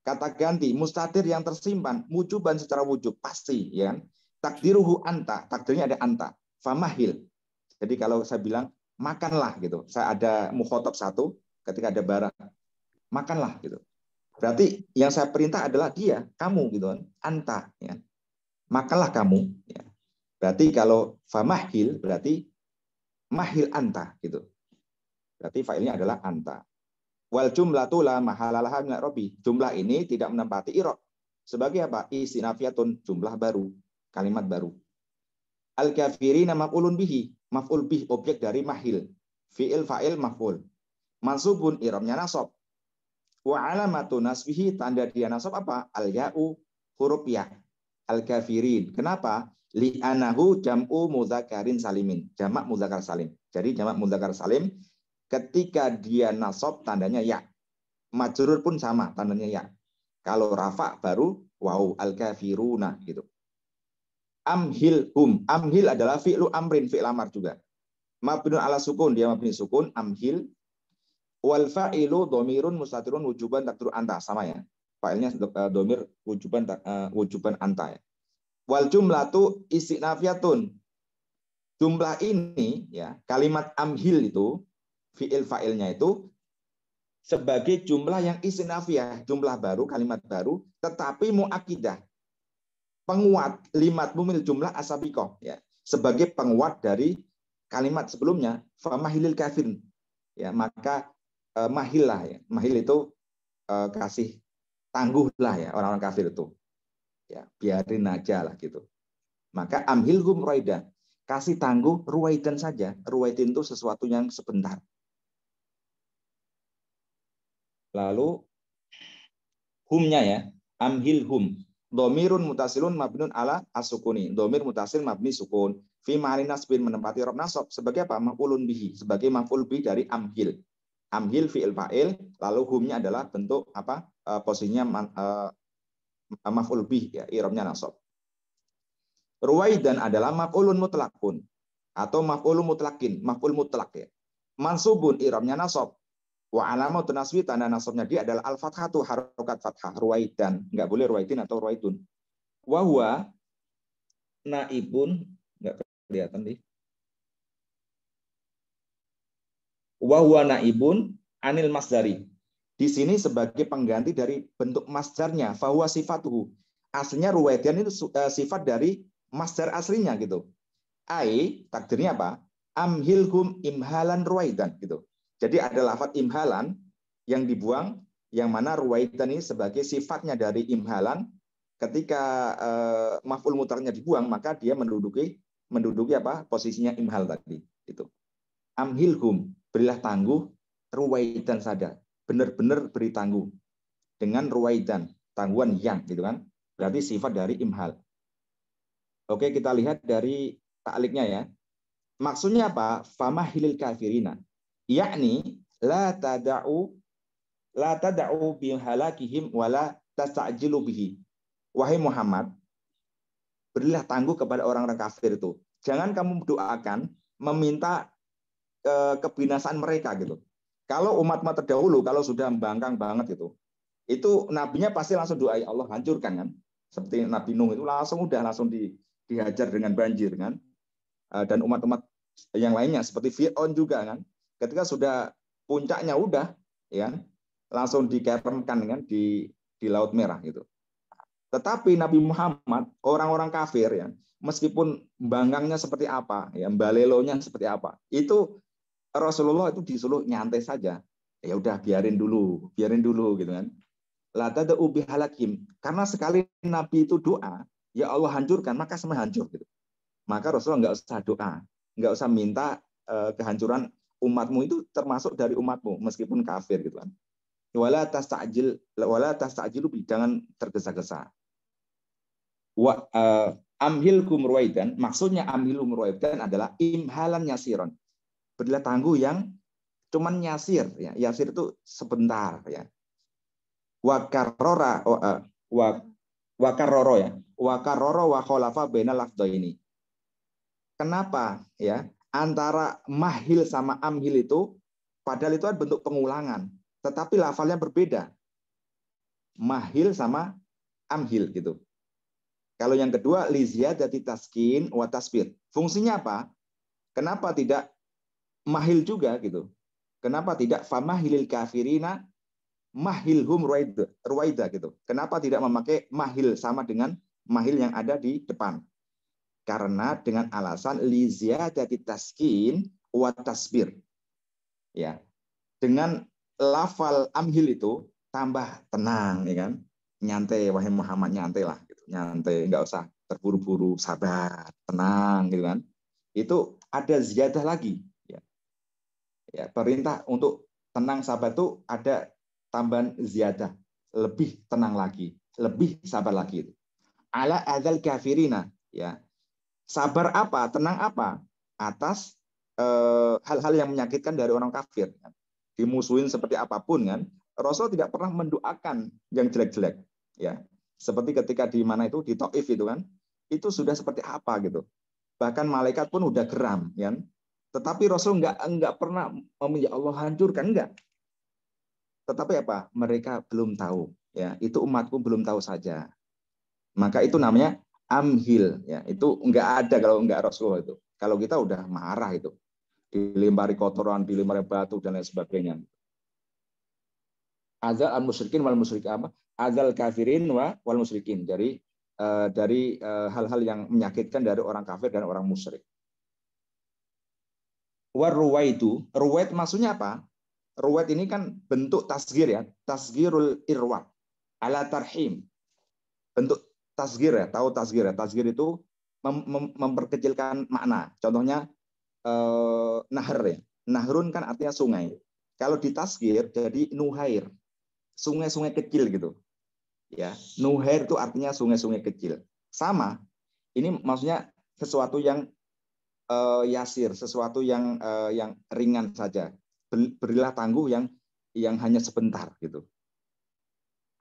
kata ganti, mustatir yang tersimpan, wujuban secara wujub, pasti ya kan. Takdiruhu anta, takdirnya ada anta. Famahil. Jadi kalau saya bilang, makanlah gitu. Saya ada mukhotob satu, ketika ada barang, makanlah gitu. Berarti yang saya perintah adalah dia, kamu gitu kan, anta ya. Makanlah kamu ya. Berarti kalau famahil berarti mahil anta gitu. Berarti failnya adalah anta. Wal jumlatu la mahalalaha min robi. Jumlah ini tidak menempati i'rab. Sebagai apa? Istinafiyatun, jumlah baru, kalimat baru. Al kafirina maf'ulun bihi, maf'ul bih objek dari mahil. Fi'il fa'il maf'ul. Mansubun i'rabnya nasab. Wa alamatu nasbihi, tanda dia nasab apa? Al ya'u, huruf ya. Al kafirin. Kenapa? Li'anahu jam'u mudzakarin salimin. Jamak mudzakar salim. Jadi jamak mudzakar salim ketika dia nasab tandanya ya. Majrur pun sama tandanya ya. Kalau rafa baru waw, al kafiruna gitu. Amhilhum. Amhil adalah fi'lu amrin, fi'il amar juga. Mabniun ala sukun, dia mabni sukun, amhil. Wal fa'ilu dhamirun mustatirun wujuban takdir anta, sama ya. Fa'ilnya dhamir wujuban anta ya. Wal jumlatu istinafiyatun. Jumlah ini ya, kalimat amhil itu fi'il fa'ilnya itu sebagai jumlah yang istinafiyah, jumlah baru, kalimat baru, tetapi muakidah. Penguat limat mumil jumlah asabiqah ya, sebagai penguat dari kalimat sebelumnya, famahilil kafirin. Ya, maka mahillah ya. Mahil itu kasih tangguhlah ya orang-orang kafir itu. Ya, biarin aja lah gitu. Maka amhilhum ruwaidan, kasih tangguh ruwaidan saja. Ruwaidin itu sesuatu yang sebentar. Lalu humnya ya, amhilhum. Dhamirun mutasilun mabnun ala as-sukuni. Dhamir mutasil mabni sukun. Fi ma'ani nasbin, menempati rob nasab sebagai apa? Maf'ulun bihi, sebagai maf'ul bihi dari amhil. Amhil fi'il fa'il, lalu humnya adalah bentuk apa? Posisinya maf'ul bih ya, i'rabnya nasab. Ruwaidan adalah maf'ulun mutlaqun atau maf'ulun mutlaqin, maf'ul mutlaq ya. Mansubun i'rabnya nasab. Wa alamatun nasbi, tanda nasabnya dia adalah al-fathatu, harokat fathah. Ruwaidan, enggak boleh ruwaidin atau ruwaidun. Wa huwa naibun, enggak kelihatan nih. Wa huwa naibun anil masdari. Di sini sebagai pengganti dari bentuk masdarnya, fahuwa sifatuhu. Aslinya ruwaidan itu sifat dari masdar aslinya gitu. Ai, takdirnya apa? Amhilhum imhalan ruwaidan gitu. Jadi ada lafaz imhalan yang dibuang, yang mana ruwaidan ini sebagai sifatnya dari imhalan. Ketika maf'ul mutlaqnya dibuang, maka dia menduduki apa? Posisinya imhal tadi itu. Amhilhum, berilah tangguh ruwaidan saja. Benar-benar beri tangguh dengan ruwaidan, tangguhan yang gitu kan, berarti sifat dari imhal. Oke, kita lihat dari ta'liknya ya. Maksudnya apa? Famahilil kafirina, yakni la tada'u bihalakihim wala tasta'jilu bihi. Wahai Muhammad, berilah tangguh kepada orang-orang kafir itu. Jangan kamu doakan meminta kebinasaan mereka gitu. Kalau umat-umat terdahulu, kalau sudah membangkang banget itu nabinya pasti langsung doa, ya Allah hancurkan kan. Seperti Nabi Nuh itu langsung dihajar dengan banjir kan. Dan umat-umat yang lainnya seperti Fir'aun juga kan. Ketika sudah puncaknya udah, ya langsung dikeremkan kan di Laut Merah gitu. Tetapi Nabi Muhammad, orang-orang kafir ya, meskipun bangkangnya seperti apa, ya balelonya seperti apa, itu Rasulullah itu disuruh nyantai saja. Ya udah biarin dulu gitu kan. La tad'u bihalakim. Karena sekali Nabi itu doa, ya Allah hancurkan, maka semua hancur gitu. Maka Rasulullah nggak usah doa. nggak usah minta kehancuran umatmu itu termasuk dari umatmu meskipun kafir gitu kan. Wala tasta'jilu, jangan tergesa-gesa. Amhilkum ruwaidan, maksudnya amhilkum ruwaidan adalah imhalan yasiron. Berilah tangguh yang cuman yasir, ya. Yasir itu sebentar, ya. Wa karrara wa karroro ya. Wa karroro wa khalafa bainal lafdhaini. Kenapa ya? Antara mahil sama amhil itu padahal itu bentuk pengulangan, tetapi lafalnya berbeda. Mahil sama amhil gitu. Kalau yang kedua li ziyadati taskin wa tasbir. Fungsinya apa? Kenapa tidak mahil juga gitu? Kenapa tidak famahilil kafirina mahilhum ruwaida gitu? Kenapa tidak memakai mahil sama dengan mahil yang ada di depan? Karena dengan alasan li ziyadati taskin wa tasbir. Ya. Dengan lafal amhil itu tambah tenang, ya kan? Nyantai, wahai Muhammad, nyantai lah gitu. Nyantai, enggak usah terburu-buru, sabar, tenang gitu kan. Itu ada ziyadah lagi, ya. Ya, perintah untuk tenang sabar itu ada tambahan ziyadah, lebih tenang lagi, lebih sabar lagi. Ala adzal kafirina, ya. Sabar apa? Tenang apa? Atas hal-hal yang menyakitkan dari orang kafir. Dimusuhin seperti apapun kan. Rasul tidak pernah mendoakan yang jelek-jelek. Ya, seperti ketika di mana itu di Taif itu kan, itu sudah seperti apa gitu. Bahkan malaikat pun udah geram, kan. Tetapi Rasul enggak pernah ya Allah hancurkan, enggak. Tetapi apa? Mereka belum tahu. Ya, itu umatku belum tahu saja. Maka itu namanya amhil, ya. Itu enggak ada kalau enggak Rasulullah itu. Kalau kita udah marah itu, dilempari kotoran, dilempari batu dan lain sebagainya. Azal al musyrikin wal musyrik apa? Azal kafirin wal musyrikin, dari hal-hal yang menyakitkan dari orang kafir dan orang musyrik. Waruwaitu, ruwait maksudnya apa? Ruwait ini kan bentuk tasgir ya, tasgirul irwat ala tarhim. Bentuk tasgir ya, tahu tasgir ya? Tasgir itu memperkecilkan makna. Contohnya nahar ya. Nahrun kan artinya sungai. Kalau ditasgir jadi nuhair. Sungai-sungai kecil gitu. Ya, nuhair itu artinya sungai-sungai kecil. Sama. Ini maksudnya sesuatu yang yasir, sesuatu yang ringan saja. Berilah tangguh yang hanya sebentar gitu.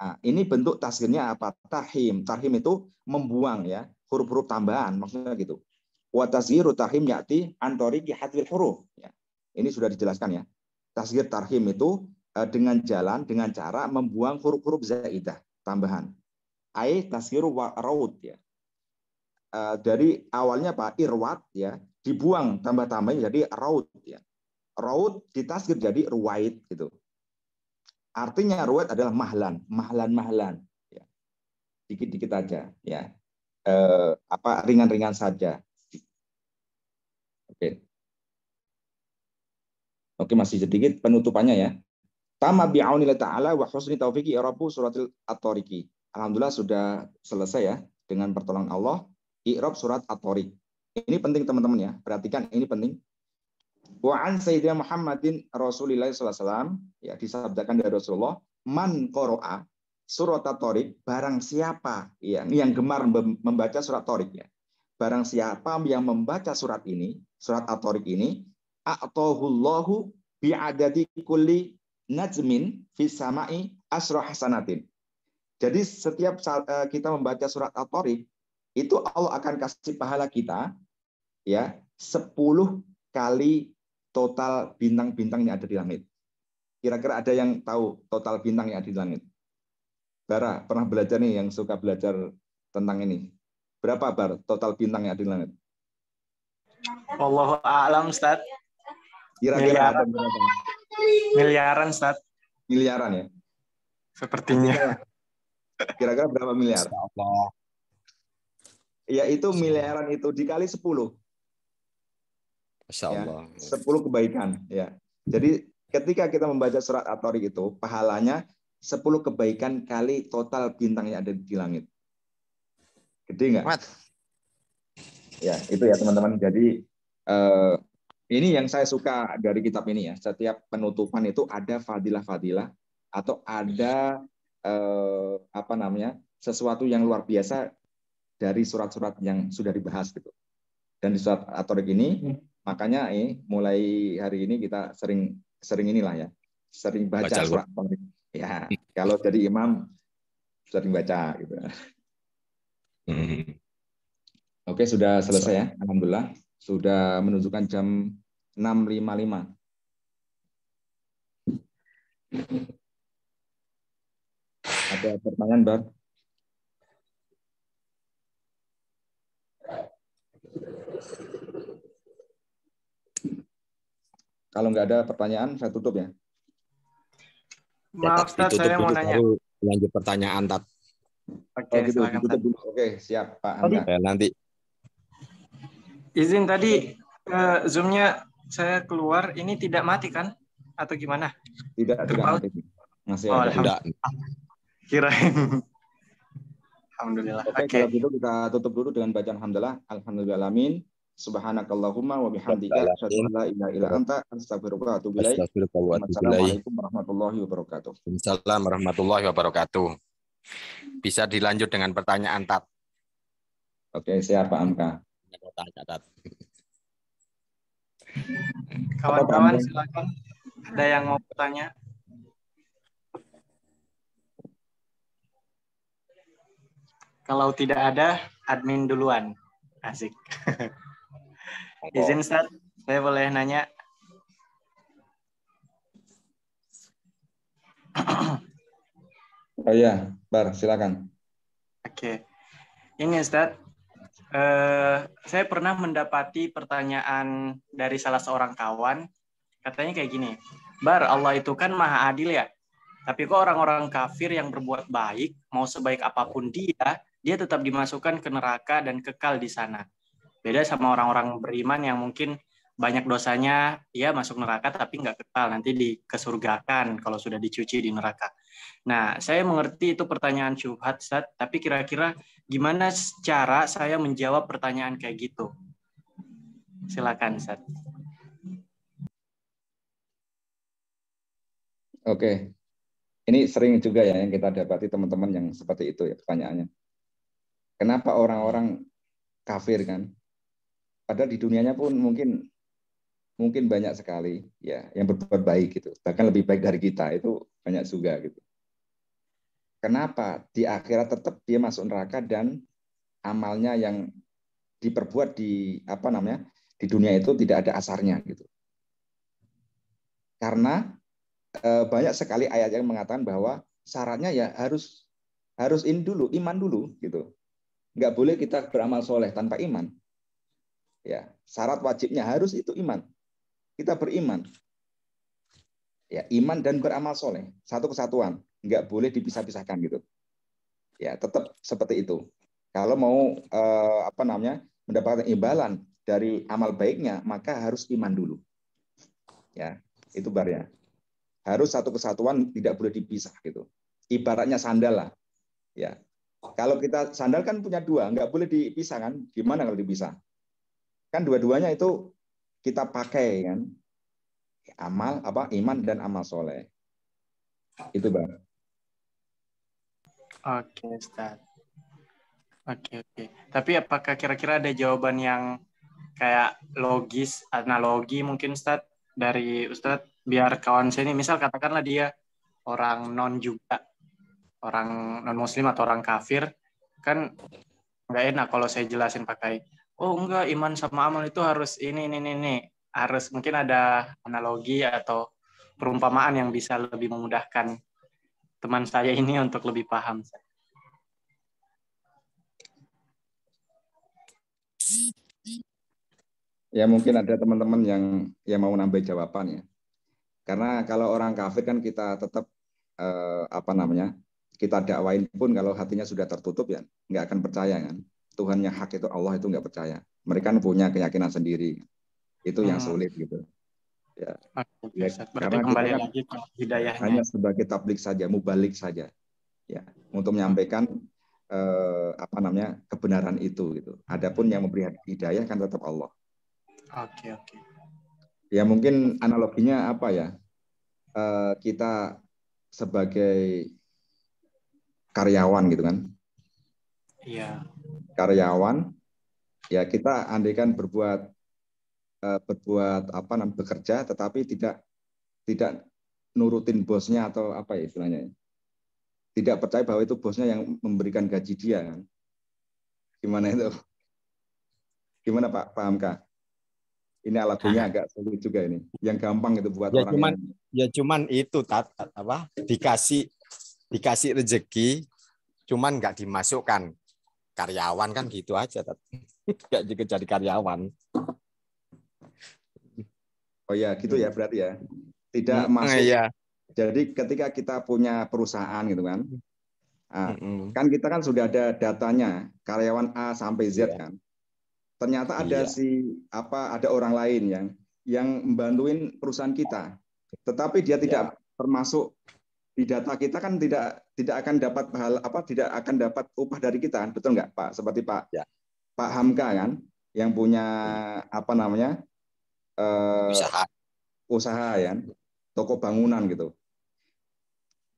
Nah, ini bentuk tasgirnya apa? Tarhim. Tarhim itu membuang ya, huruf-huruf tambahan maksudnya gitu. Wa tasghiru tarhim ya'ti an tariqi hadfil huruf. Ya. Ini sudah dijelaskan ya. Tasghir tarhim itu dengan cara membuang huruf-huruf zaidah tambahan. Ai tasghiru wa raud ya. Dari awalnya apa? Irwat ya, dibuang tambah-tambahnya jadi raud ya. Raud ditasghir jadi ruwait gitu. Artinya ruwait adalah mahlan ya. Dikit-dikit aja ya. Ringan-ringan saja. Oke, masih sedikit penutupannya ya. Tama bi'aunillah ta'ala wa husni taufiqi i'rabu suratil at-tariqi. Alhamdulillah sudah selesai ya dengan pertolongan Allah i'rab surat at-tariq. Ini penting teman-teman ya, perhatikan ini penting. Wa an sayyidina Muhammadin Rasulillah sallallahu alaihi wasallam, ya disabdakan dari Rasulullah, man qara'a surat at-tariq, barang siapa yang gemar membaca surat Tariq ya. Barang siapa yang membaca surat ini, surat at-tariq ini, a'tahullahu bi'adadi kulli najmin fis sama'i asra hasanatin. Jadi setiap kita membaca surat at-tariq, itu Allah akan kasih pahala kita ya 10 kali total bintang-bintang yang ada di langit. Kira-kira ada yang tahu total bintang yang ada di langit? Bara, pernah belajar nih yang suka belajar tentang ini. Berapa Bar total bintang yang ada di langit? Wallahu a'lam, Ustaz. Kira-kira ada berapa? Miliaran, Ustaz. Miliaran ya? Sepertinya. Kira-kira berapa miliar? Allah. Ya itu miliaran itu dikali 10. Masya Allah. Ya, 10 kebaikan. Ya. Jadi ketika kita membaca surat at-tariq itu, pahalanya 10 kebaikan kali total bintang yang ada di langit. Gede nggak? Ya, itu ya teman-teman. Jadi Eh, ini yang saya suka dari kitab ini ya. Setiap penutupan itu ada fadilah-fadilah atau ada apa namanya, sesuatu yang luar biasa dari surat-surat yang sudah dibahas gitu. Dan di surat At-Thariq ini makanya mulai hari ini kita sering inilah ya, sering baca Baca surat At-Thariq. Ya, kalau jadi imam sering baca gitu. Oke, sudah selesai ya. Alhamdulillah. Sudah menunjukkan jam 6.55. Ada pertanyaan, Bar? Kalau nggak ada pertanyaan, saya tutup ya. Maaf, Ustaz, Ditutup saya mau dulu nanya. baru lanjut pertanyaan, Tat. Oke, Gitu, silakan, ditutup Ustaz. dulu. Oke, siap, Pak Hamka. Nanti Izin tadi Zoom-nya saya keluar, ini tidak mati kan? Atau gimana? Tidak Terpaut? mati. Masih Oh, ada. enggak. Kirain. Alhamdulillah. Oke, Oke. kalau gitu kita tutup dulu dengan bacaan hamdalah. Alhamdulillahalamin. Subhanakallahumma wa bihamdika asyhadu an la ilaha illa anta astaghfiruka wa atubu ilaik. Astagfirullah wa atubu ilaik. Wassalamualaikum warahmatullahi wabarakatuh. Waalaikumsalam warahmatullahi wabarakatuh. Bisa dilanjut dengan pertanyaan, Tat. Oke, siap Pak Hamka. Tanya, Tat. Kawan-kawan silakan. Ada yang mau bertanya? Kalau tidak ada, admin duluan. Asik. Izin, Ustaz, saya boleh nanya? Oh iya, Bar, silakan. Oke. Ini, Ustaz, saya pernah mendapati pertanyaan dari salah seorang kawan. Katanya kayak gini, Bar, Allah itu kan maha adil ya. Tapi kok orang-orang kafir yang berbuat baik, mau sebaik apapun dia tetap dimasukkan ke neraka dan kekal di sana. Beda sama orang-orang beriman yang mungkin banyak dosanya, ya masuk neraka tapi nggak kekal, nanti dikesurgakan kalau sudah dicuci di neraka. Nah, saya mengerti itu pertanyaan syubhat, Ustaz, tapi kira-kira gimana cara saya menjawab pertanyaan kayak gitu? Silakan, Ustaz. Oke. Ini sering juga ya yang kita dapati teman-teman yang seperti itu ya pertanyaannya. Kenapa orang-orang kafir kan? Padahal di dunianya pun mungkin banyak sekali ya yang berbuat baik gitu. Bahkan lebih baik dari kita, itu banyak juga gitu. Kenapa di akhirat tetap dia masuk neraka dan amalnya yang diperbuat di di dunia itu tidak ada asarnya gitu. Karena banyak sekali ayat yang mengatakan bahwa syaratnya ya harus ini dulu, iman dulu gitu. Nggak boleh kita beramal soleh tanpa iman. Ya, syarat wajibnya harus itu iman. Kita beriman. Ya, iman dan beramal soleh, satu kesatuan, nggak boleh dipisah-pisahkan gitu. Ya, tetap seperti itu. Kalau mau mendapatkan imbalan dari amal baiknya, maka harus iman dulu. Ya, itu Bar ya. Harus satu kesatuan, tidak boleh dipisah gitu. Ibaratnya sandal lah. Ya. Kalau kita sandal kan punya dua, nggak boleh dipisah kan? Gimana kalau dipisah? Kan dua-duanya itu kita pakai kan. Iman dan amal soleh. Itu Bang. Oke, Ustaz. Oke. Tapi apakah kira-kira ada jawaban yang kayak logis, analogi mungkin Ustaz dari Ustaz biar kawan saya ini, misal katakanlah dia orang non juga, orang non muslim atau orang kafir, kan nggak enak kalau saya jelasin pakai, oh enggak, iman sama amal itu harus ini. Harus mungkin ada analogi atau perumpamaan yang bisa lebih memudahkan teman saya ini untuk lebih paham. Ya mungkin ada teman-teman yang mau nambah jawabannya. Karena kalau orang kafir kan kita tetap kita dakwain pun kalau hatinya sudah tertutup ya nggak akan percaya kan. Tuhan yang hak itu Allah itu nggak percaya. Mereka punya keyakinan sendiri. Itu yang sulit gitu. Ya. Ya, karena kita kembali kan lagi ke hidayahnya. Hanya sebagai tablik saja, mubalik saja. Ya, untuk menyampaikan kebenaran itu gitu. Adapun yang memberi hidayah kan tetap Allah. Oke, oke. Ya mungkin analoginya apa ya? Kita sebagai karyawan gitu kan. Iya. Karyawan, ya kita andaikan berbuat apa namanya, bekerja tetapi tidak nurutin bosnya atau apa ya istilahnya. Tidak percaya bahwa itu bosnya yang memberikan gaji dia kan. Gimana itu? Gimana Pak? Paham Kak? Ini analoginya agak sulit juga ini. Yang gampang itu buat Ya orang yang cuman itu apa dikasih rezeki cuman nggak dimasukkan karyawan kan gitu aja nggak juga jadi karyawan. oh ya gitu ya berarti ya. Tidak masuk. Iya. Jadi ketika kita punya perusahaan gitu kan. Nah, Mm-mm. kan kita kan sudah ada datanya karyawan A sampai Z Iya. kan. Ternyata ada Iya. ada orang lain yang membantuin perusahaan kita. Tetapi dia Ya. tidak termasuk di data kita kan tidak akan dapat tidak akan dapat upah dari kita, betul nggak Pak? Seperti Ya. Pak Hamka kan yang punya apa namanya usaha ya, toko bangunan gitu.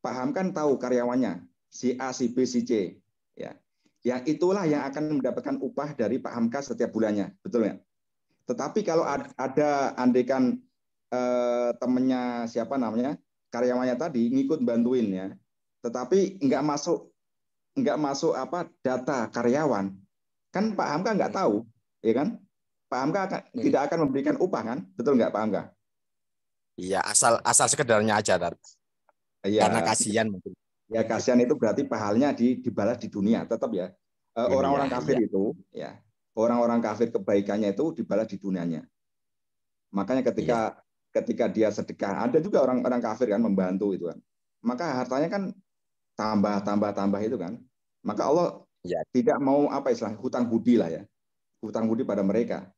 Pak Ham kan tahu karyawannya si A, si B, si C, ya. Yang itulah yang akan mendapatkan upah dari Pak Hamka setiap bulannya, betul ya? Tetapi kalau ada andaikan temennya siapa namanya karyawannya tadi ngikut bantuin ya, tetapi nggak masuk apa data karyawan, kan Pak Hamka nggak tahu, ya kan? Pak Hamka tidak akan memberikan upah kan, betul nggak Pak Hamka? Iya, asal sekedarnya aja, karena Iya, kasihan mungkin. ya kasihan itu berarti pahalnya dibalas di dunia, tetap ya. Orang-orang Iya, kafir iya. itu, ya orang-orang kafir kebaikannya itu dibalas di dunianya. Makanya Iya. ketika dia sedekah, ada juga orang-orang kafir kan membantu itu kan. Maka hartanya kan tambah itu kan. Maka Allah Iya. tidak mau apa istilah hutang budi lah ya. Hutang budi pada mereka.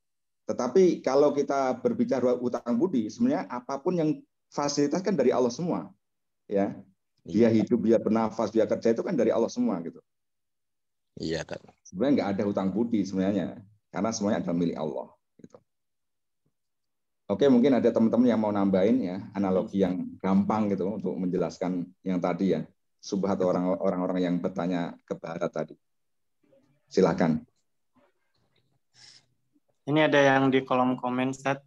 Tetapi kalau kita berbicara hutang budi, sebenarnya apapun yang fasilitas kan dari Allah semua. Ya. Dia Iya. hidup, dia bernafas, dia kerja itu kan dari Allah semua gitu. Iya, Sebenarnya nggak ada hutang budi sebenarnya. Karena semuanya adalah milik Allah. Gitu. Oke, mungkin ada teman-teman yang mau nambahin ya analogi yang gampang gitu untuk menjelaskan yang tadi ya. Subhat orang-orang yang bertanya ke barat tadi. Silakan. Ini ada yang di kolom komen, Ustaz.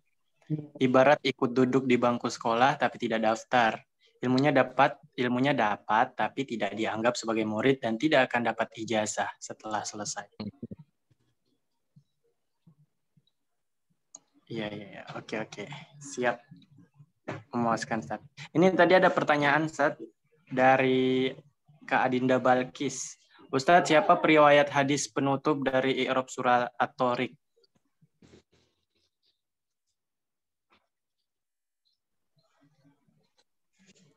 Ibarat ikut duduk di bangku sekolah tapi tidak daftar. Ilmunya dapat tapi tidak dianggap sebagai murid dan tidak akan dapat ijazah setelah selesai. Iya. Oke. Siap. Memuaskan, Ustaz. Ini tadi ada pertanyaan, Ustaz, dari Kak Adinda Balkis. Ustaz, siapa periwayat hadis penutup dari i'rab surah At-Thariq?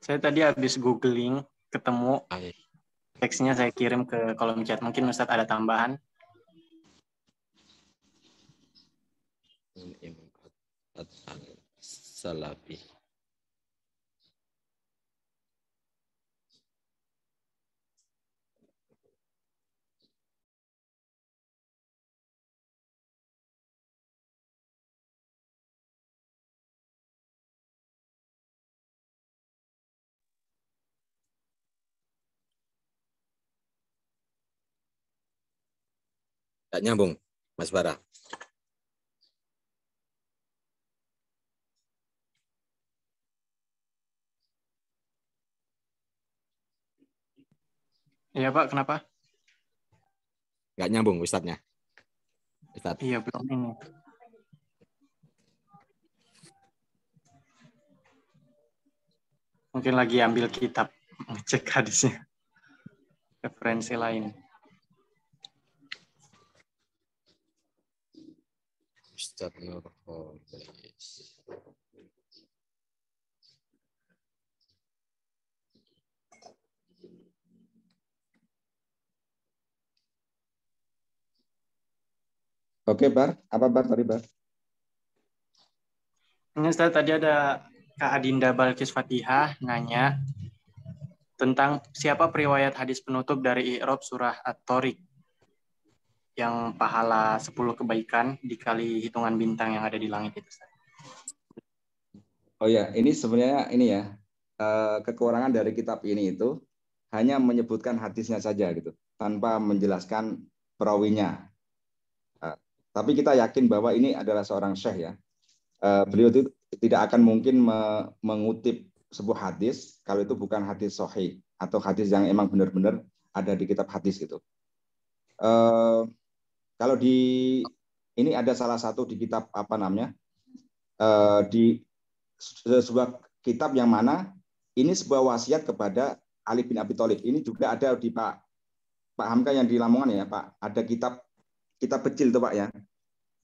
Saya tadi habis googling, ketemu teksnya, saya kirim ke kolom chat. Mungkin Ustaz ada tambahan? Salafi. Nggak nyambung, Mas Bara. Iya, Pak, kenapa? Nggak nyambung Ustadznya. Ustadz. Iya, belum ini. Mungkin lagi ambil kitab, ngecek hadisnya. Referensi lain. Ustadz Nurholis. Oke, Bar. Apa Bar tadi, Bar? Ini Ustaz, tadi ada Kak Adinda Balkis Fatihah nanya tentang siapa periwayat hadis penutup dari i'rab surah At-Thariq. yang pahala 10 kebaikan dikali hitungan bintang yang ada di langit itu, Ustaz? Oh ya, ini sebenarnya ini ya, kekurangan dari kitab ini itu hanya menyebutkan hadisnya saja gitu, tanpa menjelaskan perawinya. Tapi kita yakin bahwa ini adalah seorang syekh ya. Beliau itu tidak akan mungkin mengutip sebuah hadis kalau itu bukan hadis sahih atau hadis yang emang benar-benar ada di kitab hadis gitu. Kalau di ini ada salah satu di kitab apa namanya, di sebuah kitab yang mana ini sebuah wasiat kepada Ali bin Abi Thalib. Ini juga ada di Pak Hamka yang di Lamongan ya Pak. Ada kitab kecil tuh Pak ya,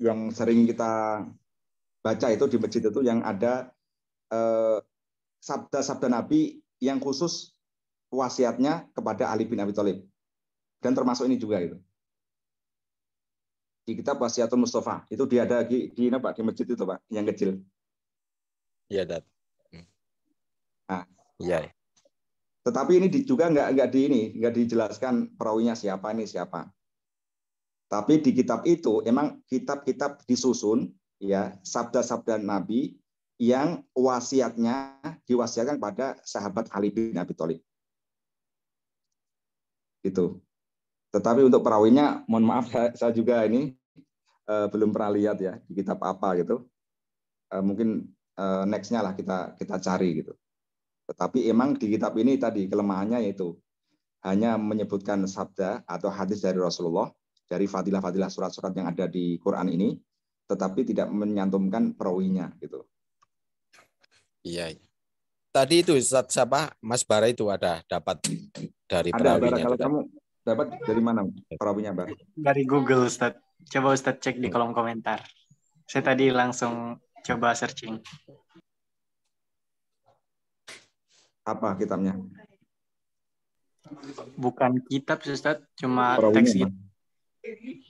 yang sering kita baca itu di masjid itu, yang ada sabda-sabda Nabi yang khusus wasiatnya kepada Ali bin Abi Thalib. Dan termasuk ini juga itu. Di kitab Wasiatul Mustafa itu dia ada di Pak, di masjid itu Pak, yang kecil. Iya, Dat. Nah, iya. Tetapi ini juga nggak dijelaskan perawinya siapa ini siapa. Tapi di kitab itu emang kitab-kitab disusun ya sabda-sabda Nabi yang diwasiatkan pada sahabat Ali bin Abi Thalib. Itu. Tetapi untuk perawinya, mohon maaf saya juga ini belum pernah lihat ya di kitab apa gitu. Mungkin next-nya lah kita cari gitu. Tetapi emang di kitab ini tadi kelemahannya yaitu hanya menyebutkan sabda atau hadis dari Rasulullah, dari fadilah-fadilah surat-surat yang ada di Quran ini, tetapi tidak menyantumkan perawinya gitu. Iya. Tadi itu Ustaz siapa? Mas Bara itu ada dapat dari perawinya. Kalau kamu dapat dari mana perawinya, Bar? Dari Google, Ustaz. Coba Ustaz cek di kolom komentar. Saya tadi langsung coba searching. Apa kitabnya? Bukan kitab, Ustaz, cuma perawinya, teks gitu.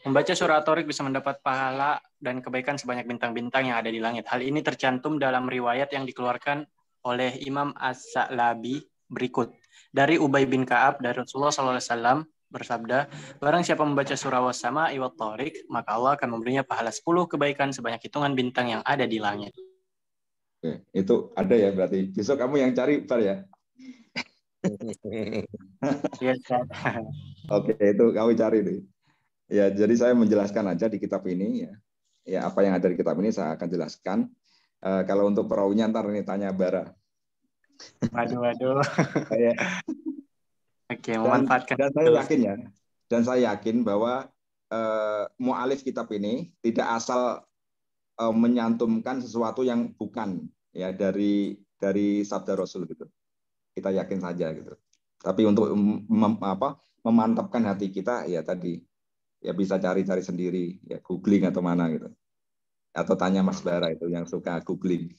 Membaca surah At-Tariq bisa mendapat pahala dan kebaikan sebanyak bintang-bintang yang ada di langit. Hal ini tercantum dalam riwayat yang dikeluarkan oleh Imam As-Sa'labi berikut. Dari Ubay bin Ka'ab dari Rasulullah SAW bersabda, barang siapa membaca surah Was-Sama'i Wat-Tariq, maka Allah akan memberinya pahala 10 kebaikan sebanyak hitungan bintang yang ada di langit. Oke, itu ada ya berarti. Besok kamu yang cari, Bar ya? Yes, Oke, itu kamu cari nih. Ya, jadi saya menjelaskan aja di kitab ini ya. Ya, apa yang ada di kitab ini saya akan jelaskan. Kalau untuk perawinya ntar ini tanya Bara. Waduh. Ya. Oke, memanfaatkan. Dan saya yakin bahwa mu'alif kitab ini tidak asal menyantumkan sesuatu yang bukan ya dari sabda Rasul gitu. Kita yakin saja gitu. Tapi untuk memantapkan hati kita ya tadi ya bisa cari-cari sendiri ya, googling atau mana gitu. Atau tanya Mas Bara itu yang suka googling.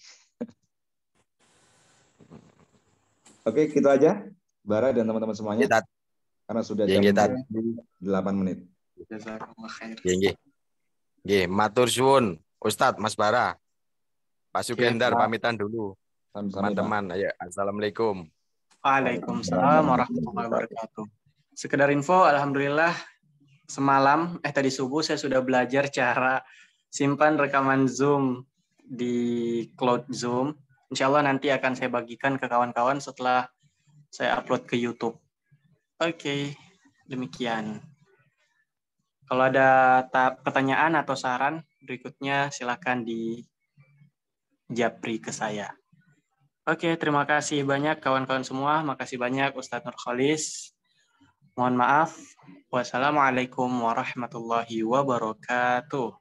Oke, gitu aja. Bara dan teman-teman semuanya. Kita. Karena sudah jam 8 menit. Nggih, matur suwun Ustadz Mas Bara. Pak Sukendar pamitan dulu. Teman-teman, ayo assalamualaikum. Waalaikumsalam warahmatullahi wabarakatuh. Sekedar info, alhamdulillah tadi subuh saya sudah belajar cara simpan rekaman Zoom di Cloud Zoom. Insya Allah nanti akan saya bagikan ke kawan-kawan setelah saya upload ke YouTube. Oke, demikian. Kalau ada pertanyaan atau saran berikutnya silakan di japri ke saya. Oke, terima kasih banyak kawan-kawan semua. Makasih banyak Ustadz Nurkholis. Mohon maaf. Wassalamualaikum warahmatullahi wabarakatuh.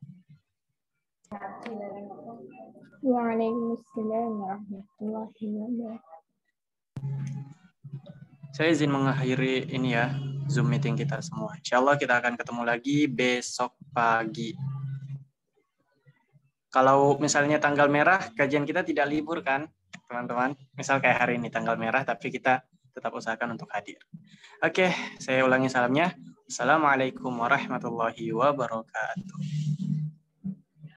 Waalaikumsalam warahmatullahi wabarakatuh. Saya izin mengakhiri ini ya, Zoom meeting kita semua. Insya Allah kita akan ketemu lagi besok pagi. Kalau misalnya tanggal merah, kajian kita tidak libur kan, teman-teman? Misal kayak hari ini tanggal merah, tapi kita tetap usahakan untuk hadir. Oke, saya ulangi salamnya. Assalamualaikum warahmatullahi wabarakatuh.